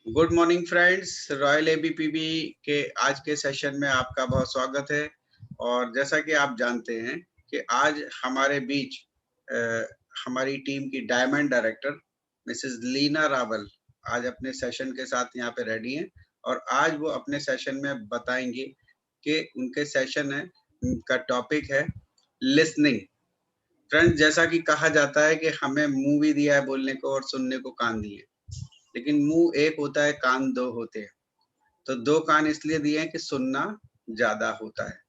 Good morning friends, royal एबीपीबी के आज के सेशन में आपका बहुत स्वागत है। और जैसा कि आप जानते हैं कि आज हमारे बीच हमारी टीम की diamond director Mrs Leena Rawal आज अपने सेशन के साथ यहाँ पे रेडी हैं और आज वो अपने सेशन में बताएंगे कि उनके सेशन है उनका टॉपिक है लिसनिंग। फ्रेंड्स, जैसा कि कहा जाता है कि हमें मुंह भी दिया है बोलने को और सुनने को कान दिए, लेकिन मुंह एक होता है, कान दो होते हैं। तो दो कान इसलिए दिए हैं कि सुनना ज्यादा होता है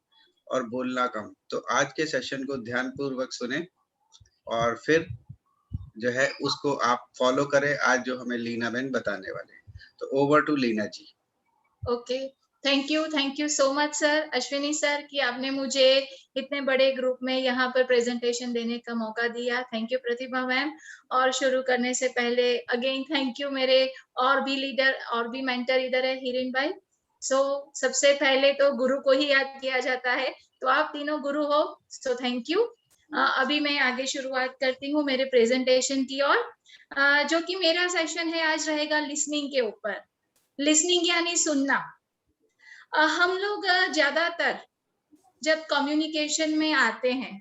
और बोलना कम। तो आज के सेशन को ध्यान पूर्वक सुने और फिर जो है उसको आप फॉलो करें, आज जो हमें लीना बहन बताने वाले हैं। तो over to Leena ji. Okay, thank you so much sir, Ashwini sir, कि आपने मुझे इतने बड़े ग्रुप में यहाँ पर प्रेजेंटेशन देने का मौका दिया। Thank you Pratibha ma'am. और शुरू करने से पहले अगेन थैंक यू मेरे और भी लीडर और भी मेंटर इधर है हिरेन भाई। सबसे पहले तो गुरु को ही याद किया जाता है, तो आप तीनों गुरु हो, सो थैंक यू। अभी मैं आगे शुरुआत करती हूँ मेरे प्रेजेंटेशन की ओर, जो कि मेरा सेशन है आज रहेगा लिसनिंग के ऊपर। लिसनिंग यानी सुनना। हम लोग ज्यादातर जब कम्युनिकेशन में आते हैं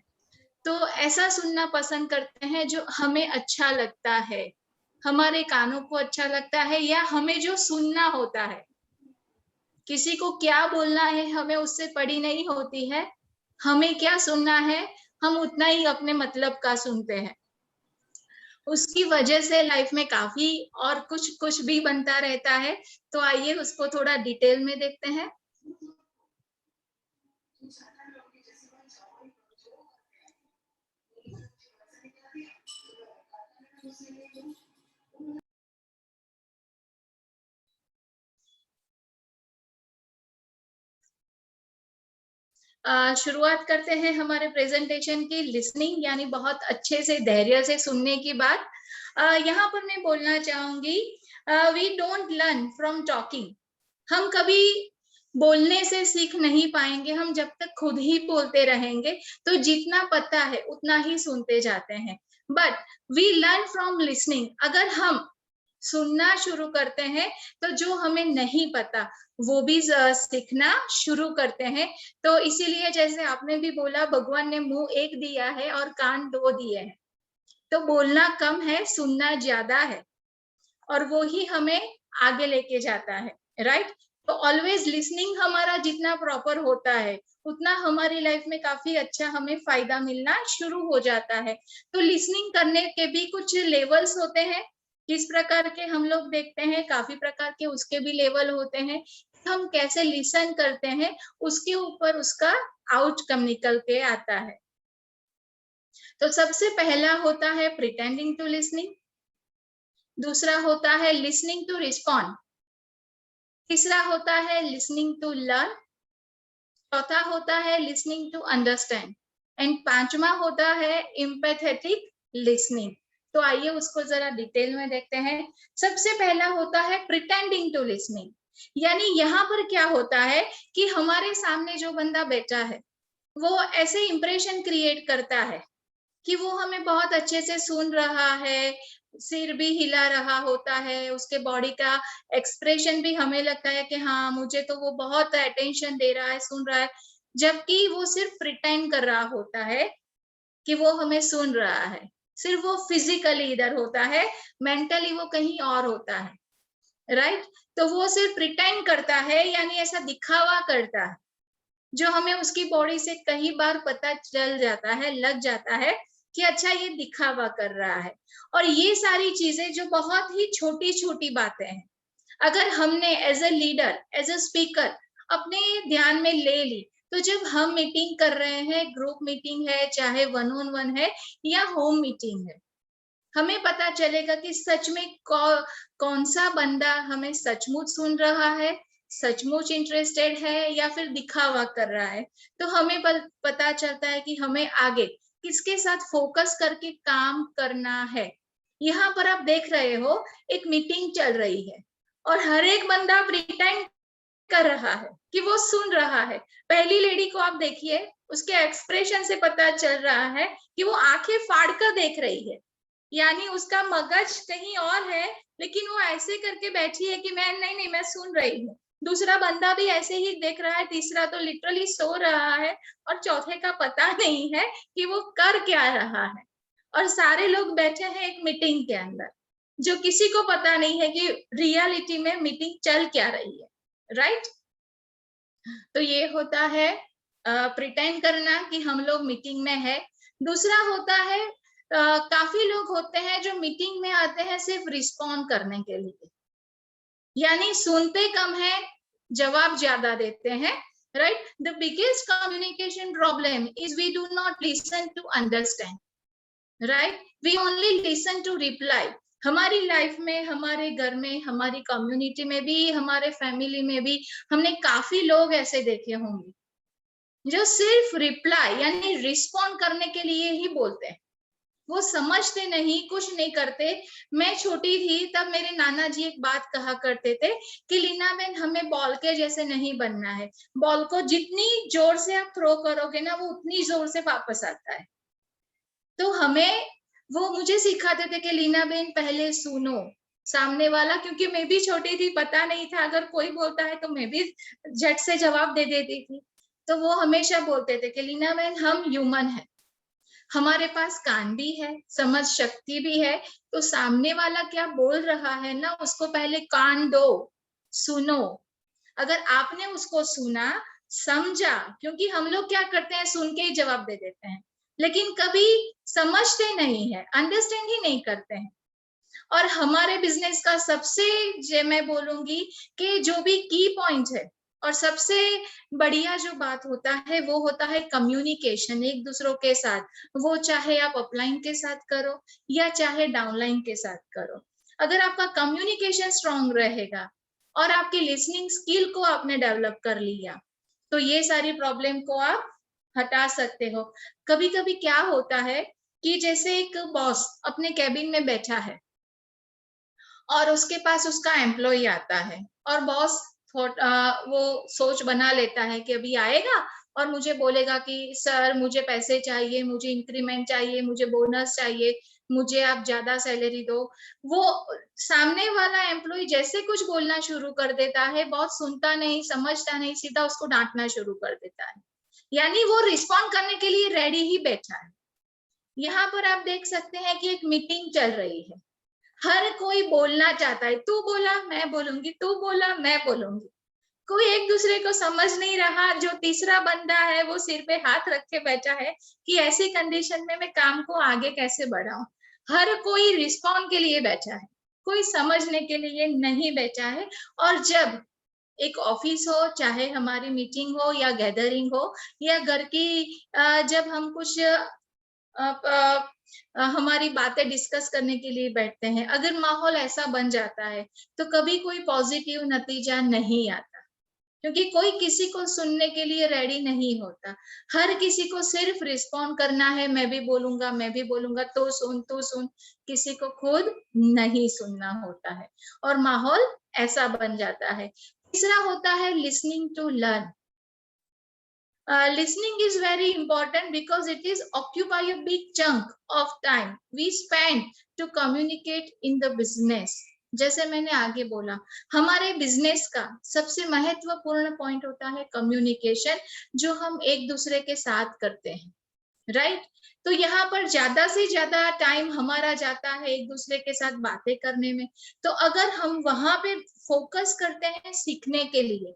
तो ऐसा सुनना पसंद करते हैं जो हमें अच्छा लगता है, हमारे कानों को अच्छा लगता है, या हमें जो सुनना होता है। किसी को क्या बोलना है हमें उससे पड़ी नहीं होती है, हमें क्या सुनना है हम उतना ही अपने मतलब का सुनते हैं। उसकी वजह से लाइफ में काफी और कुछ भी बनता रहता है। तो आइए उसको थोड़ा डिटेल में देखते हैं। शुरुआत करते हैं हमारे प्रेजेंटेशन की। लिसनिंग यानी बहुत अच्छे से धैर्य से सुनने की बात। यहाँ पर मैं बोलना चाहूंगी, we don't learn from talking. हम कभी बोलने से सीख नहीं पाएंगे, हम जब तक खुद ही बोलते रहेंगे तो जितना पता है उतना ही सुनते जाते हैं। But we learn from listening. अगर हम सुनना शुरू करते हैं तो जो हमें नहीं पता वो भी सीखना शुरू करते हैं। तो इसीलिए जैसे आपने भी बोला, भगवान ने मुंह एक दिया है और कान दो दिए हैं, तो बोलना कम है, सुनना ज्यादा है, और वो ही हमें आगे लेके जाता है, राइट। तो ऑलवेज लिसनिंग हमारा जितना प्रॉपर होता है उतना हमारी लाइफ में काफी अच्छा हमें फायदा मिलना शुरू हो जाता है। तो लिसनिंग करने के भी कुछ लेवल्स होते हैं। किस प्रकार के हम लोग देखते हैं, काफी प्रकार के उसके भी लेवल होते हैं। हम कैसे लिसन करते हैं उसके ऊपर उसका आउटकम निकल के आता है। तो सबसे पहला होता है प्रिटेंडिंग टू लिसनिंग, दूसरा होता है लिसनिंग टू रिस्पॉन्ड, तीसरा होता है लिसनिंग टू लर्न, चौथा होता है लिसनिंग टू अंडरस्टैंड, एंड पांचवा होता है एम्पैथेटिक लिसनिंग। तो आइए उसको जरा डिटेल में देखते हैं। सबसे पहला होता है प्रिटेंडिंग टू लिसनिंग, यानी यहाँ पर क्या होता है कि हमारे सामने जो बंदा बैठा है वो ऐसे इंप्रेशन क्रिएट करता है कि वो हमें बहुत अच्छे से सुन रहा है, सिर भी हिला रहा होता है, उसके बॉडी का एक्सप्रेशन भी हमें लगता है कि हाँ मुझे तो वो बहुत अटेंशन दे रहा है, सुन रहा है, जबकि वो सिर्फ प्रिटेंड कर रहा होता है कि वो हमें सुन रहा है। सिर्फ वो फिजिकली इधर होता है, मेंटली वो कहीं और होता है, राइट। तो वो सिर्फ प्रिटेंड करता है, यानी ऐसा दिखावा करता है, जो हमें उसकी बॉडी से कई बार पता चल जाता है, लग जाता है कि अच्छा ये दिखावा कर रहा है। और ये सारी चीजें जो बहुत ही छोटी छोटी बातें हैं, अगर हमने as a leader, as a speaker अपने ध्यान में ले ली, तो जब हम मीटिंग कर रहे हैं, ग्रुप मीटिंग है, चाहे वन ऑन वन है या होम मीटिंग है, हमें पता चलेगा कि सच में कौन सा बंदा हमें सचमुच सुन रहा है, सचमुच इंटरेस्टेड है, या फिर दिखावा कर रहा है। तो हमें पता चलता है कि हमें आगे किसके साथ फोकस करके काम करना है। यहाँ पर आप देख रहे हो एक मीटिंग चल रही है और हर एक बंदा प्रिटेंड कर रहा है कि वो सुन रहा है। पहली लेडी को आप देखिए, उसके एक्सप्रेशन से पता चल रहा है कि वो आंखें फाड़ कर देख रही है, यानी उसका मगज कहीं और है, लेकिन वो ऐसे करके बैठी है कि मैं नहीं, मैं सुन रही हूँ। दूसरा बंदा भी ऐसे ही देख रहा है, तीसरा तो लिटरली सो रहा है, और चौथे का पता नहीं है कि वो कर क्या रहा है। और सारे लोग बैठे हैं एक मीटिंग के अंदर, जो किसी को पता नहीं है कि रियलिटी में मीटिंग चल क्या रही है, राइट? तो ये होता है प्रिटेंड करना कि हम लोग मीटिंग में है। दूसरा होता है काफी लोग होते हैं जो मीटिंग में आते हैं सिर्फ रिस्पॉन्ड करने के लिए, यानी सुनते कम है, जवाब ज्यादा देते हैं, right? The biggest communication problem is we do not listen to understand, right? We only listen to reply. हमारी लाइफ में, हमारे घर में, हमारी कम्युनिटी में भी, हमारे फैमिली में भी हमने काफी लोग ऐसे देखे होंगे जो सिर्फ रिप्लाई यानी रिस्पॉन्ड करने के लिए ही बोलते हैं, वो समझते नहीं, कुछ नहीं करते। मैं छोटी थी तब मेरे नाना जी एक बात कहा करते थे कि लीना बहन, हमें बॉल के जैसे नहीं बनना है। बॉल को जितनी जोर से आप थ्रो करोगे ना, वो उतनी जोर से वापस आता है। तो हमें वो मुझे सिखाते थे कि लीना बहन पहले सुनो सामने वाला, क्योंकि मैं भी छोटी थी, पता नहीं था, अगर कोई बोलता है तो मैं भी झट से जवाब दे देती थी। तो वो हमेशा बोलते थे कि लीना बहन, हम ह्यूमन है, हमारे पास कान भी है, समझ शक्ति भी है, तो सामने वाला क्या बोल रहा है ना, उसको पहले कान दो, सुनो। अगर आपने उसको सुना, समझा, क्योंकि हम लोग क्या करते हैं, सुन के ही जवाब दे देते हैं, लेकिन कभी समझते नहीं है, अंडरस्टैंड ही नहीं करते हैं। और हमारे बिजनेस का सबसे मैं बोलूंगी कि जो भी की पॉइंट है और सबसे बढ़िया जो बात होता है वो होता है कम्युनिकेशन एक दूसरों के साथ। वो चाहे आप अपलाइन के साथ करो या चाहे डाउनलाइन के साथ करो, अगर आपका कम्युनिकेशन स्ट्रांग रहेगा और आपकी लिसनिंग स्किल को आपने डेवलप कर लिया, तो ये सारी प्रॉब्लम को आप हटा सकते हो। कभी कभी क्या होता है कि जैसे एक बॉस अपने कैबिन में बैठा है और उसके पास उसका एम्प्लॉय आता है, और बॉस वो सोच बना लेता है कि अभी आएगा और मुझे बोलेगा कि सर मुझे पैसे चाहिए, मुझे इंक्रीमेंट चाहिए, मुझे बोनस चाहिए, मुझे आप ज्यादा सैलरी दो। वो सामने वाला एम्प्लॉय जैसे कुछ बोलना शुरू कर देता है, बॉस सुनता नहीं, समझता नहीं, सीधा उसको डांटना शुरू कर देता है, यानी वो रिस्पॉन्ड करने के लिए रेडी ही बैठा है। यहाँ पर आप देख सकते हैं कि एक मीटिंग चल रही है, हर कोई बोलना चाहता है, तू बोला मैं बोलूंगी, तू बोला मैं बोलूंगी, कोई एक दूसरे को समझ नहीं रहा। जो तीसरा बंदा है वो सिर पे हाथ रख के बैठा है कि ऐसी कंडीशन में मैं काम को आगे कैसे बढ़ाऊं। हर कोई रिस्पॉन्ड के लिए बैठा है, कोई समझने के लिए नहीं बैठा है। और जब एक ऑफिस हो, चाहे हमारी मीटिंग हो या गैदरिंग हो या घर की जब हम कुछ हमारी बातें डिस्कस करने के लिए बैठते हैं, अगर माहौल ऐसा बन जाता है तो कभी कोई पॉजिटिव नतीजा नहीं आता, क्योंकि कोई किसी को सुनने के लिए रेडी नहीं होता। हर किसी को सिर्फ रिस्पॉन्ड करना है, मैं भी बोलूंगा, मैं भी बोलूंगा, तो सुन, तो सुन, किसी को खुद नहीं सुनना होता है और माहौल ऐसा बन जाता है। तीसरा होता है listening to learn. Listening is very important because it is occupy a big chunk of time we spend to communicate in the business. जैसे मैंने आगे बोला, हमारे बिजनेस का सबसे महत्वपूर्ण पॉइंट होता है कम्युनिकेशन, जो हम एक दूसरे के साथ करते हैं, राइट? तो यहाँ पर ज्यादा से ज्यादा टाइम हमारा जाता है एक दूसरे के साथ बातें करने में। तो अगर हम वहां पे फोकस करते हैं सीखने के लिए,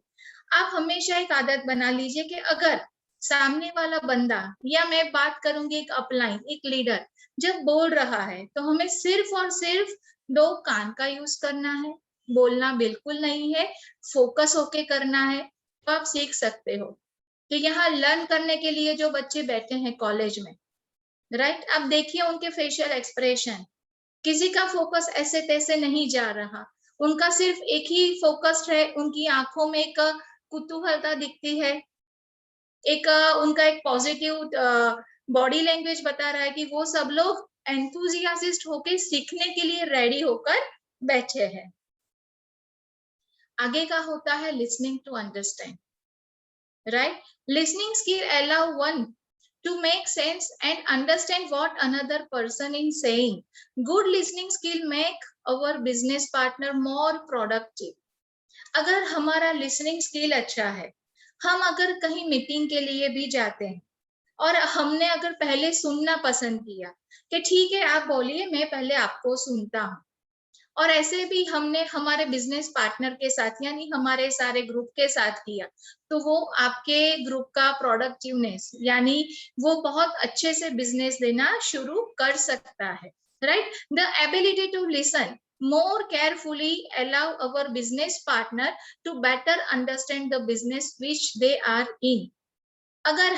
आप हमेशा एक आदत बना लीजिए कि अगर सामने वाला बंदा, या मैं बात करूंगी एक अपलाइन, एक लीडर जब बोल रहा है, तो हमें सिर्फ और सिर्फ 2 कान का यूज करना है, बोलना बिल्कुल नहीं है, फोकस होके करना है। तो आप सीख सकते हो कि यहाँ लर्न करने के लिए जो बच्चे बैठे हैं कॉलेज में, राइट, आप देखिए उनके फेशियल एक्सप्रेशन, किसी का फोकस ऐसे तैसे नहीं जा रहा, उनका सिर्फ एक ही फोकस है, उनकी आंखों में एक कुतूहलता दिखती है, एक उनका एक पॉजिटिव बॉडी लैंग्वेज बता रहा है कि वो सब लोग एंथुजियासिस्ट होके सीखने के लिए रेडी होकर बैठे हैं। आगे का होता है listening to understand, right? Listening skill allow one to make sense and understand what another person is saying. Good listening skill make our business partner more productive. अगर हमारा लिसनिंग स्किल अच्छा है, हम अगर कहीं मीटिंग के लिए भी जाते हैं और हमने अगर पहले सुनना पसंद किया कि ठीक है आप बोलिए, मैं पहले आपको सुनता हूँ, और ऐसे भी हमने हमारे बिजनेस पार्टनर के साथ यानी हमारे सारे ग्रुप के साथ किया, तो वो आपके ग्रुप का प्रोडक्टिवनेस यानी वो बहुत अच्छे से बिजनेस देना शुरू कर सकता है, right? The ability to listen more carefully allow our business partner to better understand the business which they are in. अगर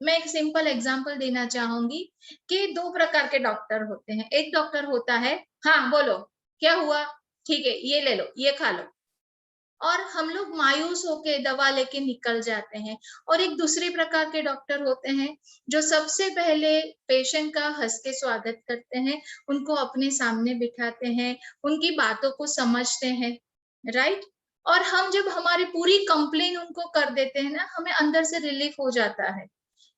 मैं एक सिंपल एग्जांपल देना चाहूंगी कि दो प्रकार के डॉक्टर होते हैं। एक डॉक्टर होता है, हाँ बोलो क्या हुआ, ठीक है ये ले लो, ये खा लो, और हम लोग मायूस होके दवा लेके निकल जाते हैं। और एक दूसरे प्रकार के डॉक्टर होते हैं जो सबसे पहले पेशेंट का हंस के स्वागत करते हैं, उनको अपने सामने बिठाते हैं, उनकी बातों को समझते हैं, राइट? और हम जब हमारी पूरी कंप्लेन उनको कर देते हैं ना, हमें अंदर से रिलीफ हो जाता है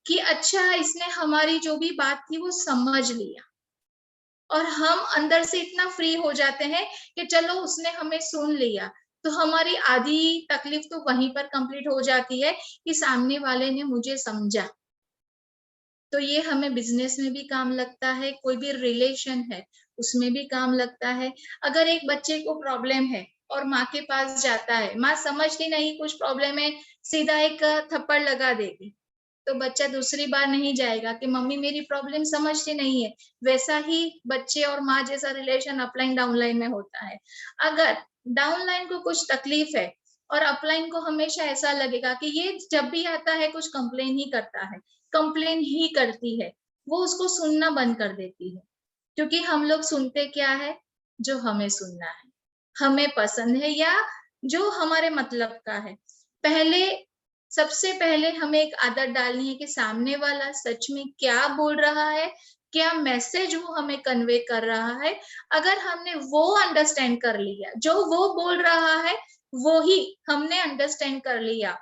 कि अच्छा इसने हमारी जो भी बात थी वो समझ लिया, और हम अंदर से इतना फ्री हो जाते हैं कि चलो उसने हमें सुन लिया, तो हमारी आधी तकलीफ तो वहीं पर कंप्लीट हो जाती है कि सामने वाले ने मुझे समझा। तो ये हमें बिजनेस में भी काम लगता है, कोई भी रिलेशन है उसमें भी काम लगता है। अगर एक बच्चे को प्रॉब्लम है और माँ के पास जाता है, माँ समझती नहीं कुछ प्रॉब्लम है, सीधा एक थप्पड़ लगा देगी, तो बच्चा दूसरी बार नहीं जाएगा कि मम्मी मेरी प्रॉब्लम समझती नहीं है। वैसा ही बच्चे और माँ जैसा रिलेशन अपलाइन डाउनलाइन में होता है। अगर डाउनलाइन को कुछ तकलीफ है और अपलाइन को हमेशा ऐसा लगेगा कि ये जब भी आता है कुछ कंप्लेन ही करता है, कंप्लेन ही करती है, वो उसको सुनना बंद कर देती है। क्योंकि हम लोग सुनते क्या है, जो हमें सुनना है, हमें पसंद है या जो हमारे मतलब का है। सबसे पहले हमें एक आदत डालनी है कि सामने वाला सच में क्या बोल रहा है, क्या मैसेज वो हमें कन्वे कर रहा है। अगर हमने वो अंडरस्टैंड कर लिया, जो वो बोल रहा है वो ही हमने अंडरस्टैंड कर लिया,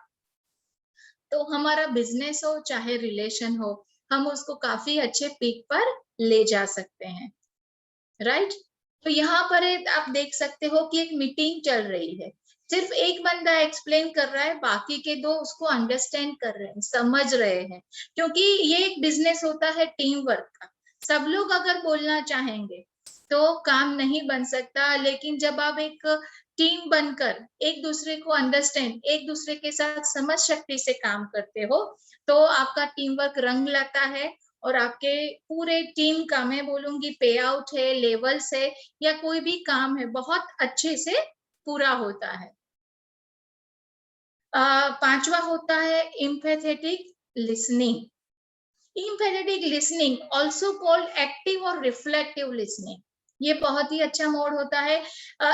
तो हमारा बिजनेस हो चाहे रिलेशन हो, हम उसको काफी अच्छे पीक पर ले जा सकते हैं, राइट? तो यहाँ पर आप देख सकते हो कि एक मीटिंग चल रही है, सिर्फ एक बंदा एक्सप्लेन कर रहा है, बाकी के दो उसको अंडरस्टैंड कर रहे हैं, समझ रहे हैं, क्योंकि ये एक बिजनेस होता है टीम वर्क का। सब लोग अगर बोलना चाहेंगे तो काम नहीं बन सकता, लेकिन जब आप एक टीम बनकर एक दूसरे को अंडरस्टैंड, एक दूसरे के साथ समझ शक्ति से काम करते हो, तो आपका टीम वर्क रंग लाता है और आपके पूरे टीम का, मैं बोलूंगी पे आउट है, लेवल्स है या कोई भी काम है, बहुत अच्छे से पूरा होता है। पांचवा होता है empathetic listening. Empathetic listening also called active और रिफ्लेक्टिव लिसनिंग, ये बहुत ही अच्छा मोड होता है।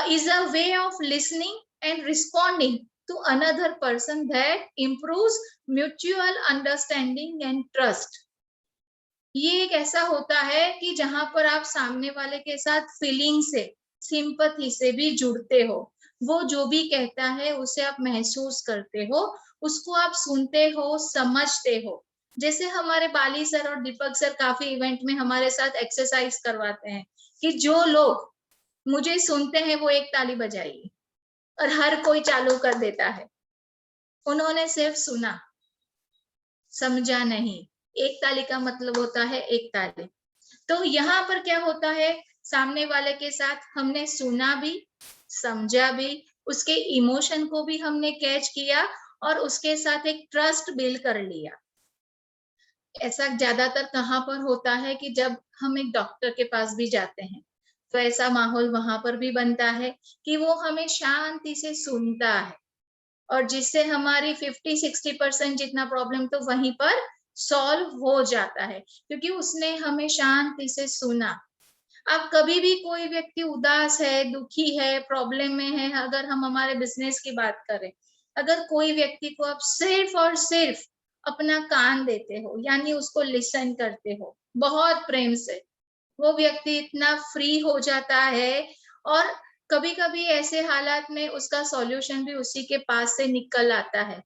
Is a way of listening and responding to another person that improves mutual understanding and trust. ये एक ऐसा होता है कि जहां पर आप सामने वाले के साथ फीलिंग से, सिंपैथी से भी जुड़ते हो, वो जो भी कहता है उसे आप महसूस करते हो, उसको आप सुनते हो, समझते हो। जैसे हमारे बाली सर और दीपक सर काफी इवेंट में हमारे साथ एक्सरसाइज करवाते हैं कि जो लोग मुझे सुनते हैं वो एक ताली बजाइए, और हर कोई चालू कर देता है। उन्होंने सिर्फ सुना, समझा नहीं। एक ताली का मतलब होता है एक ताली। तो यहाँ पर क्या होता है, सामने वाले के साथ हमने सुना भी, समझा भी, उसके इमोशन को भी हमने कैच किया और उसके साथ एक ट्रस्ट बिल्ड कर लिया। ऐसा ज्यादातर कहाँ पर होता है कि जब हम एक डॉक्टर के पास भी जाते हैं, तो ऐसा माहौल वहां पर भी बनता है कि वो हमें शांति से सुनता है, और जिससे हमारी 50-60% जितना प्रॉब्लम तो वहीं पर सॉल्व हो जाता है, क्योंकि उसने हमें शांति से सुना। अब कभी भी कोई व्यक्ति उदास है, दुखी है, प्रॉब्लम में है, अगर हम हमारे बिजनेस की बात करें, अगर कोई व्यक्ति को आप सिर्फ और सिर्फ अपना कान देते हो, यानी उसको लिसन करते हो बहुत प्रेम से, वो व्यक्ति इतना फ्री हो जाता है, और कभी-कभी ऐसे हालात में उसका सॉल्यूशन भी उसी के पास से निकल आता है।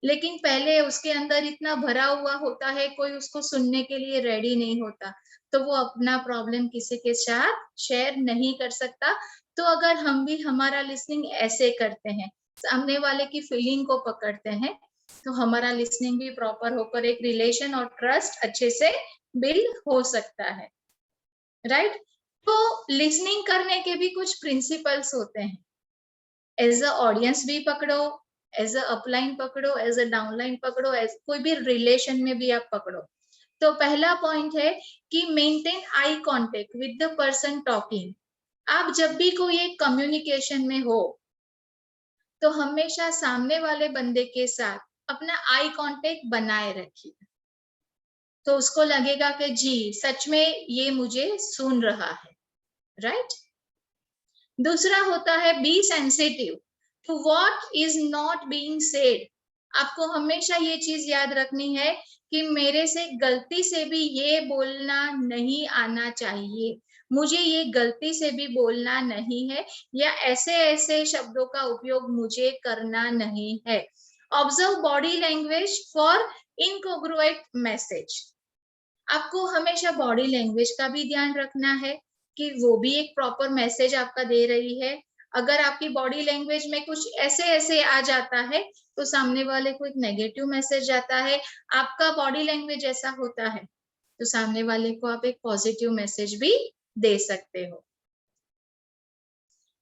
लेकिन पहले उसके अंदर इतना भरा हुआ होता है, कोई उसको सुनने के लिए रेडी नहीं होता, तो वो अपना प्रॉब्लम किसी के साथ शेयर नहीं कर सकता। तो अगर हम भी हमारा लिसनिंग ऐसे करते हैं, सामने वाले की फीलिंग को पकड़ते हैं, तो हमारा लिसनिंग भी प्रॉपर होकर एक रिलेशन और ट्रस्ट अच्छे से बिल्ड हो सकता है, राइट? तो लिसनिंग करने के भी कुछ प्रिंसिपल्स होते हैं। एज अ ऑडियंस भी पकड़ो, एज अ अपलाइन पकड़ो, एज अ डाउनलाइन पकड़ो, एज कोई भी रिलेशन में भी आप पकड़ो। तो पहला पॉइंट है कि maintain eye contact with the person talking. आप जब भी कोई एक कम्युनिकेशन में हो, तो हमेशा सामने वाले बंदे के साथ अपना आई कांटेक्ट बनाए रखिए, तो उसको लगेगा कि जी सच में ये मुझे सुन रहा है, राइट? दूसरा होता है be sensitive to what is not being said. आपको हमेशा ये चीज याद रखनी है कि मेरे से गलती से भी ये बोलना नहीं आना चाहिए, मुझे ये गलती से भी बोलना नहीं है, या ऐसे ऐसे शब्दों का उपयोग मुझे करना नहीं है। Observe body language for incongruent message. आपको हमेशा बॉडी लैंग्वेज का भी ध्यान रखना है कि वो भी एक प्रॉपर मैसेज आपका दे रही है। अगर आपकी बॉडी लैंग्वेज में कुछ ऐसे ऐसे आ जाता है, तो सामने वाले को एक नेगेटिव मैसेज जाता है। आपका बॉडी लैंग्वेज ऐसा होता है, तो सामने वाले को आप एक पॉजिटिव मैसेज भी दे सकते हो।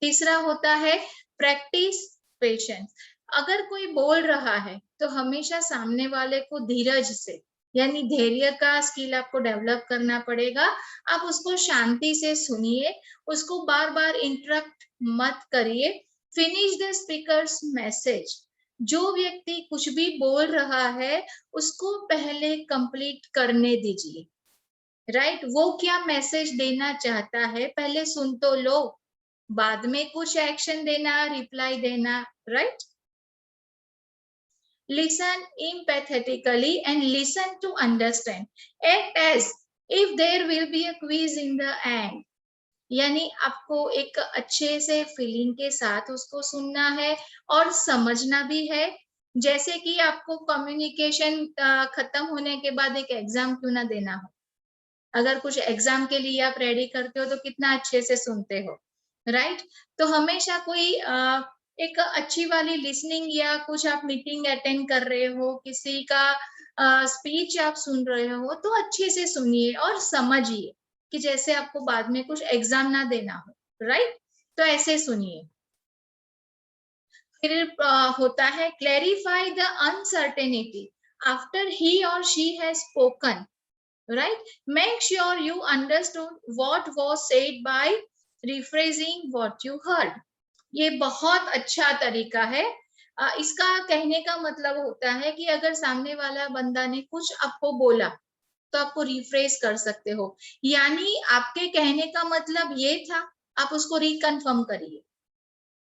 तीसरा होता है प्रैक्टिस पेशेंस। अगर कोई बोल रहा है, तो हमेशा सामने वाले को धीरज से, यानी धैर्य का स्किल आपको डेवलप करना पड़ेगा। आप उसको शांति से सुनिए, उसको बार बार इंटरप्ट मत करिए। Finish the speakers message. जो व्यक्ति कुछ भी बोल रहा है, उसको पहले कंप्लीट करने दीजिए, राइट? वो क्या मैसेज देना चाहता है पहले सुन तो लो, बाद में कुछ एक्शन देना, रिप्लाई देना, right? Listen empathetically and listen to understand. Act as if there will be a quiz in the end. यानी आपको एक अच्छे से फीलिंग के साथ उसको सुनना है और समझना भी है। जैसे कि आपको कम्युनिकेशन खत्म होने के बाद एक एग्जाम क्यों ना देना हो। अगर कुछ एग्जाम के लिए आप रेडी करते हो, तो कितना अच्छे से सुनते हो, राइट? तो हमेशा कोई एक अच्छी वाली लिसनिंग, या कुछ आप मीटिंग अटेंड कर रहे हो, किसी का स्पीच आप सुन रहे हो, तो अच्छे से सुनिए और समझिए कि जैसे आपको बाद में कुछ एग्जाम ना देना हो, राइट? तो ऐसे सुनिए। फिर होता है clarify the uncertainty after he और she has spoken, right? Make sure you understood what was said by rephrasing what you heard. ये बहुत अच्छा तरीका है। इसका कहने का मतलब होता है कि अगर सामने वाला बंदा ने कुछ आपको बोला, तो आपको रिफ्रेज कर सकते हो, यानी आपके कहने का मतलब ये था, आप उसको रिकन्फर्म करिए,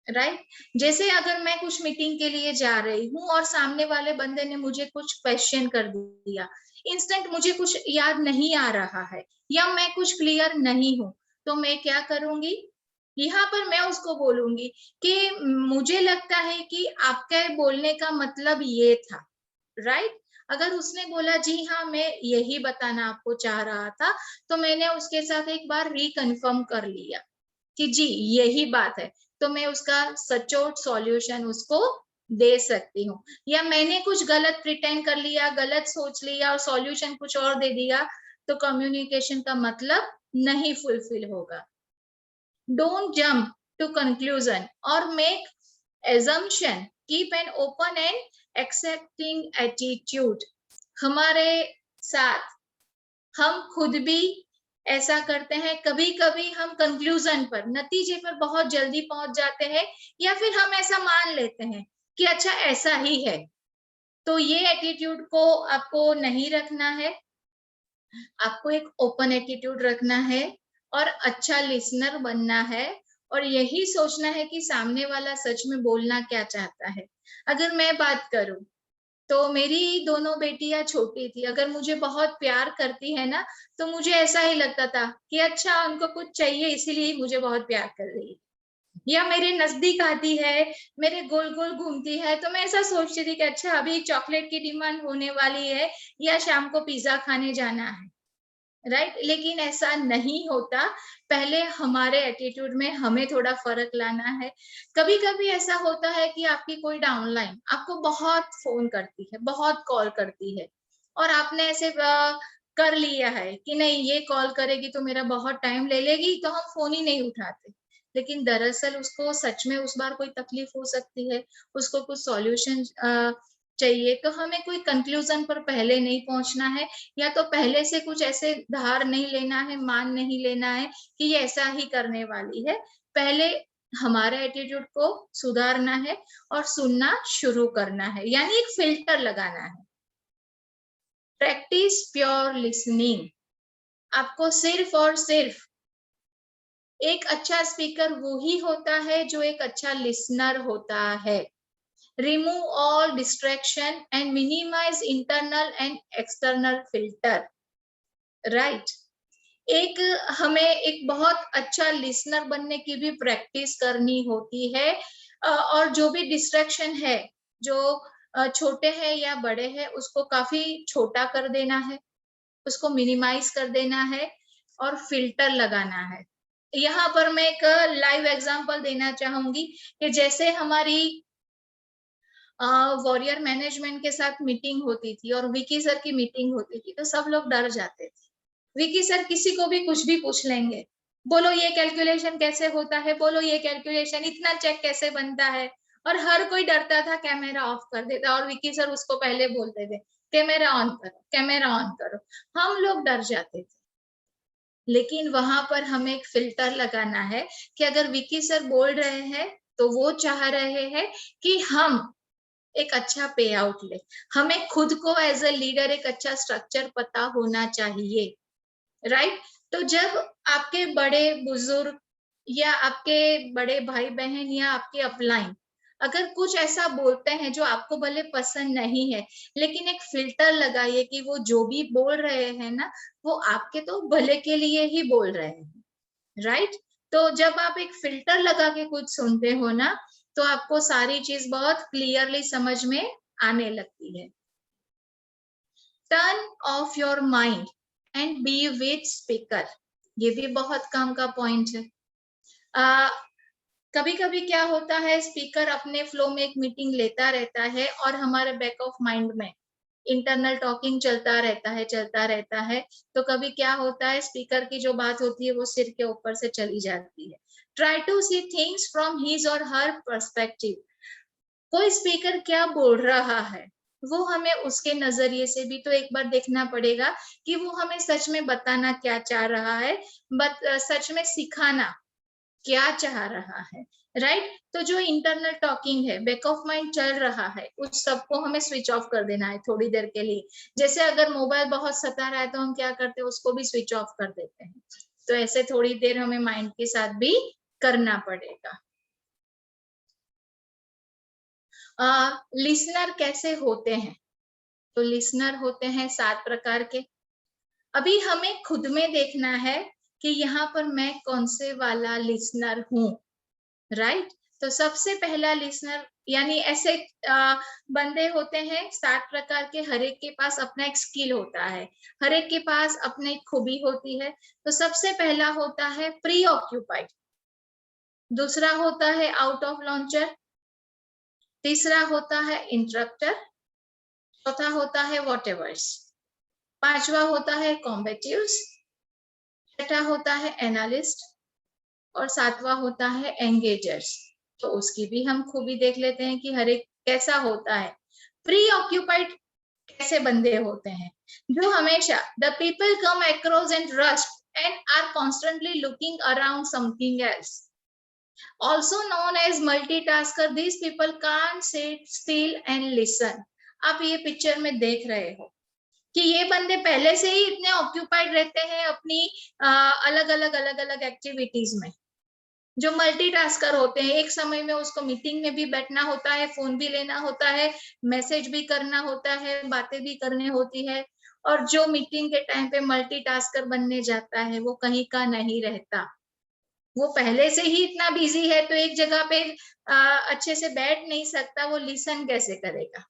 राइट? जैसे अगर मैं कुछ मीटिंग के लिए जा रही हूँ और सामने वाले बंदे ने मुझे कुछ क्वेश्चन कर दिया, इंस्टेंट मुझे कुछ याद नहीं आ रहा है, या मैं कुछ क्लियर नहीं हूँ, तो मैं क्या करूंगी? यहाँ पर मैं उसको बोलूंगी कि मुझे लगता है कि आपके बोलने का मतलब ये था, राइट? अगर उसने बोला जी हाँ मैं यही बताना आपको चाह रहा था, तो मैंने उसके साथ एक बार रिकन्फर्म कर लिया कि जी यही बात है, तो मैं उसका सचोट सॉल्यूशन उसको दे सकती हूँ। या मैंने कुछ गलत प्रिटेंड कर लिया, गलत सोच लिया और सॉल्यूशन कुछ और दे दिया, तो कम्युनिकेशन का मतलब नहीं फुलफिल होगा। डोंट जंप टू कंक्लूजन और make assumption. Keep an open and accepting attitude. हमारे साथ हम खुद भी ऐसा करते हैं, कभी कभी हम कंक्लूजन पर, नतीजे पर बहुत जल्दी पहुंच जाते हैं, या फिर हम ऐसा मान लेते हैं कि अच्छा ऐसा ही है। तो ये एटीट्यूड को आपको नहीं रखना है, आपको एक ओपन एटीट्यूड रखना है और अच्छा लिसनर बनना है, और यही सोचना है कि सामने वाला सच में बोलना क्या चाहता है। अगर मैं बात करूं, तो मेरी दोनों बेटियां छोटी थी, अगर मुझे बहुत प्यार करती है ना, तो मुझे ऐसा ही लगता था कि अच्छा उनको कुछ चाहिए, इसीलिए मुझे बहुत प्यार कर रही है, या मेरे नजदीक आती है, मेरे गोल गोल घूमती है, तो मैं ऐसा सोचती थी कि अच्छा अभी चॉकलेट की डिमांड होने वाली है या शाम को पिज्जा खाने जाना है, राइट। लेकिन ऐसा नहीं होता। पहले हमारे एटीट्यूड में हमें थोड़ा फर्क लाना है। कभी कभी ऐसा होता है कि आपकी कोई डाउनलाइन आपको बहुत फोन करती है, बहुत कॉल करती है, और आपने ऐसे कर लिया है कि नहीं ये कॉल करेगी तो मेरा बहुत टाइम ले लेगी, तो हम फोन ही नहीं उठाते। लेकिन दरअसल उसको सच में उस बार कोई तकलीफ हो सकती है, उसको कुछ सॉल्यूशन चाहिए, तो हमें कोई कंक्लूजन पर पहले नहीं पहुंचना है, या तो पहले से कुछ ऐसे धार नहीं लेना है, मान नहीं लेना है कि ये ऐसा ही करने वाली है। पहले हमारे एटीट्यूड को सुधारना है और सुनना शुरू करना है, यानी एक फिल्टर लगाना है। Practice pure listening. आपको सिर्फ और सिर्फ एक अच्छा स्पीकर वो ही होता है जो एक अच्छा लिसनर होता है। Remove all distraction and minimize internal and external filter. Right. एक हमें एक बहुत अच्छा लिसनर बनने की भी प्रैक्टिस करनी होती है, और जो भी डिस्ट्रैक्शन है, जो छोटे हैं या बड़े हैं, उसको काफी छोटा कर देना है, उसको मिनिमाइज कर देना है और फिल्टर लगाना है। यहाँ पर मैं एक लाइव एग्जांपल देना चाहूंगी कि जैसे हमारी वॉरियर मैनेजमेंट के साथ मीटिंग होती थी और विकी सर की मीटिंग होती थी, तो सब लोग डर जाते थे। विकी सर किसी को भी कुछ भी पूछ लेंगे, बोलो ये कैलकुलेशन कैसे होता है, बोलो ये कैलकुलेशन, इतना चेक कैसे बनता है, और हर कोई डरता था, कैमरा ऑफ कर देता, और विकी सर उसको पहले बोलते थे कैमरा ऑन करो, कैमरा ऑन करो। हम लोग डर जाते थे। लेकिन वहां पर हमें एक फिल्टर लगाना है कि अगर विकी सर बोल रहे हैं तो वो चाह रहे हैं कि हम एक अच्छा पे आउट ले। हमें खुद को एज अ लीडर एक अच्छा स्ट्रक्चर पता होना चाहिए, राइट। तो जब आपके बड़े बुजुर्ग या आपके बड़े भाई बहन या आपके अपलाइन अगर कुछ ऐसा बोलते हैं जो आपको भले पसंद नहीं है, लेकिन एक फिल्टर लगाइए कि वो जो भी बोल रहे हैं ना, वो आपके तो भले के लिए ही बोल रहे हैं, राइट। तो जब आप एक फिल्टर लगा के कुछ सुनते हो ना, तो आपको सारी चीज बहुत क्लियरली समझ में आने लगती है। Turn off your mind and be with speaker. ये भी बहुत काम का पॉइंट है। कभी कभी क्या होता है, स्पीकर अपने फ्लो में एक मीटिंग लेता रहता है और हमारे बैक ऑफ माइंड में इंटरनल टॉकिंग चलता रहता है। तो कभी क्या होता है, स्पीकर की जो बात होती है वो सिर के ऊपर से चली जाती है। Try to see things from his और हर पर्सपेक्टिव। कोई स्पीकर क्या बोल रहा है वो हमें उसके नजरिए से भी तो एक बार देखना पड़ेगा कि वो हमें सच में बताना क्या चाह रहा है, सच में सिखाना क्या चाह रहा है, राइट। तो जो इंटरनल टॉकिंग है, बैक ऑफ माइंड चल रहा है, उस सबको हमें स्विच ऑफ कर देना है थोड़ी देर के लिए। जैसे अगर मोबाइल बहुत सता रहा है तो हम क्या करते हैं, उसको भी स्विच ऑफ कर देते हैं। तो ऐसे थोड़ी देर हमें माइंड के साथ भी करना पड़ेगा। लिसनर कैसे होते हैं? तो लिसनर होते हैं 7 प्रकार के। अभी हमें खुद में देखना है कि यहाँ पर मैं कौन से वाला लिसनर हूँ, राइट। तो सबसे पहला लिसनर, यानी ऐसे बंदे होते हैं 7 प्रकार के, हर एक के पास अपना एक स्किल होता है, हर एक के पास अपनी एक खूबी होती है। तो सबसे पहला होता है प्री ऑक्यूपाइड, दूसरा होता है आउट ऑफ लॉन्चर, तीसरा होता है इंटरप्टर, चौथा होता है व्हाटएवर्स, पांचवा होता है कॉम्बेटिव्स, छठा होता है एनालिस्ट, और सातवां होता है एंगेजर्स। तो उसकी भी हम खूबी देख लेते हैं कि हर एक कैसा होता है। प्री ऑक्यूपाइड कैसे बंदे होते हैं? जो हमेशा the people come across and rust and are constantly looking around something else, also known as multitasker. These people can't sit still and listen. आप ये पिक्चर में देख रहे हो कि ये बंदे पहले से ही इतने ऑक्यूपाइड रहते हैं अपनी अलग अलग एक्टिविटीज में। जो मल्टीटास्कर होते हैं, एक समय में उसको मीटिंग में भी बैठना होता है, फोन भी लेना होता है, मैसेज भी करना होता है, बातें भी करनी होती है। और जो मीटिंग के टाइम पे मल्टीटास्कर बनने जाता है वो कहीं का नहीं रहता। वो पहले से ही इतना बिजी है तो एक जगह पे अच्छे से बैठ नहीं सकता, वो लिसन कैसे करेगा,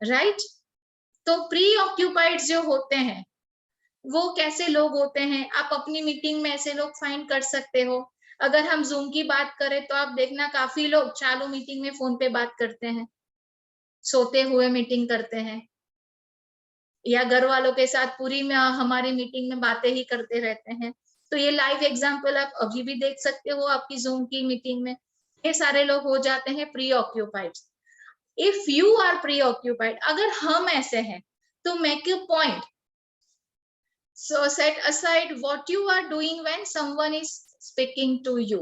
राइट? तो प्री ऑक्यूपाइड जो होते हैं वो कैसे लोग होते हैं, आप अपनी मीटिंग में ऐसे लोग फाइंड कर सकते हो। अगर हम जूम की बात करें तो आप देखना काफी लोग चालू मीटिंग में फोन पे बात करते हैं, सोते हुए मीटिंग करते हैं, या घर वालों के साथ पूरी में हमारी मीटिंग में बातें ही करते रहते हैं। तो ये लाइव एग्जांपल आप अभी भी देख सकते हो आपकी जूम की मीटिंग में, ये सारे लोग हो जाते हैं preoccupied. If you are preoccupied, अगर हम ऐसे हैं तो make a point, so set aside what you are doing when someone is speaking to you.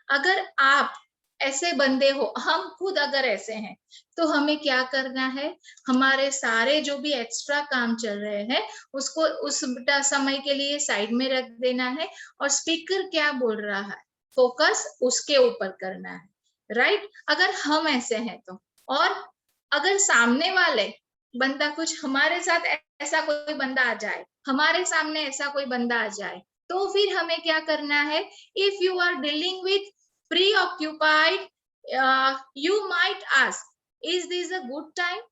अगर आप ऐसे बंदे हो, हम खुद अगर ऐसे हैं तो हमें क्या करना है, हमारे सारे जो भी एक्स्ट्रा काम चल रहे हैं उसको उस समय के लिए साइड में रख देना है, और स्पीकर क्या बोल रहा है फोकस उसके ऊपर करना है, राइट? अगर हम ऐसे हैं तो, और अगर सामने वाले बंदा कुछ हमारे साथ ऐसा कोई बंदा आ जाए, हमारे सामने ऐसा कोई बंदा आ जाए, तो फिर हमें क्या करना है, if you are dealing with preoccupied, you might ask, is this a good time?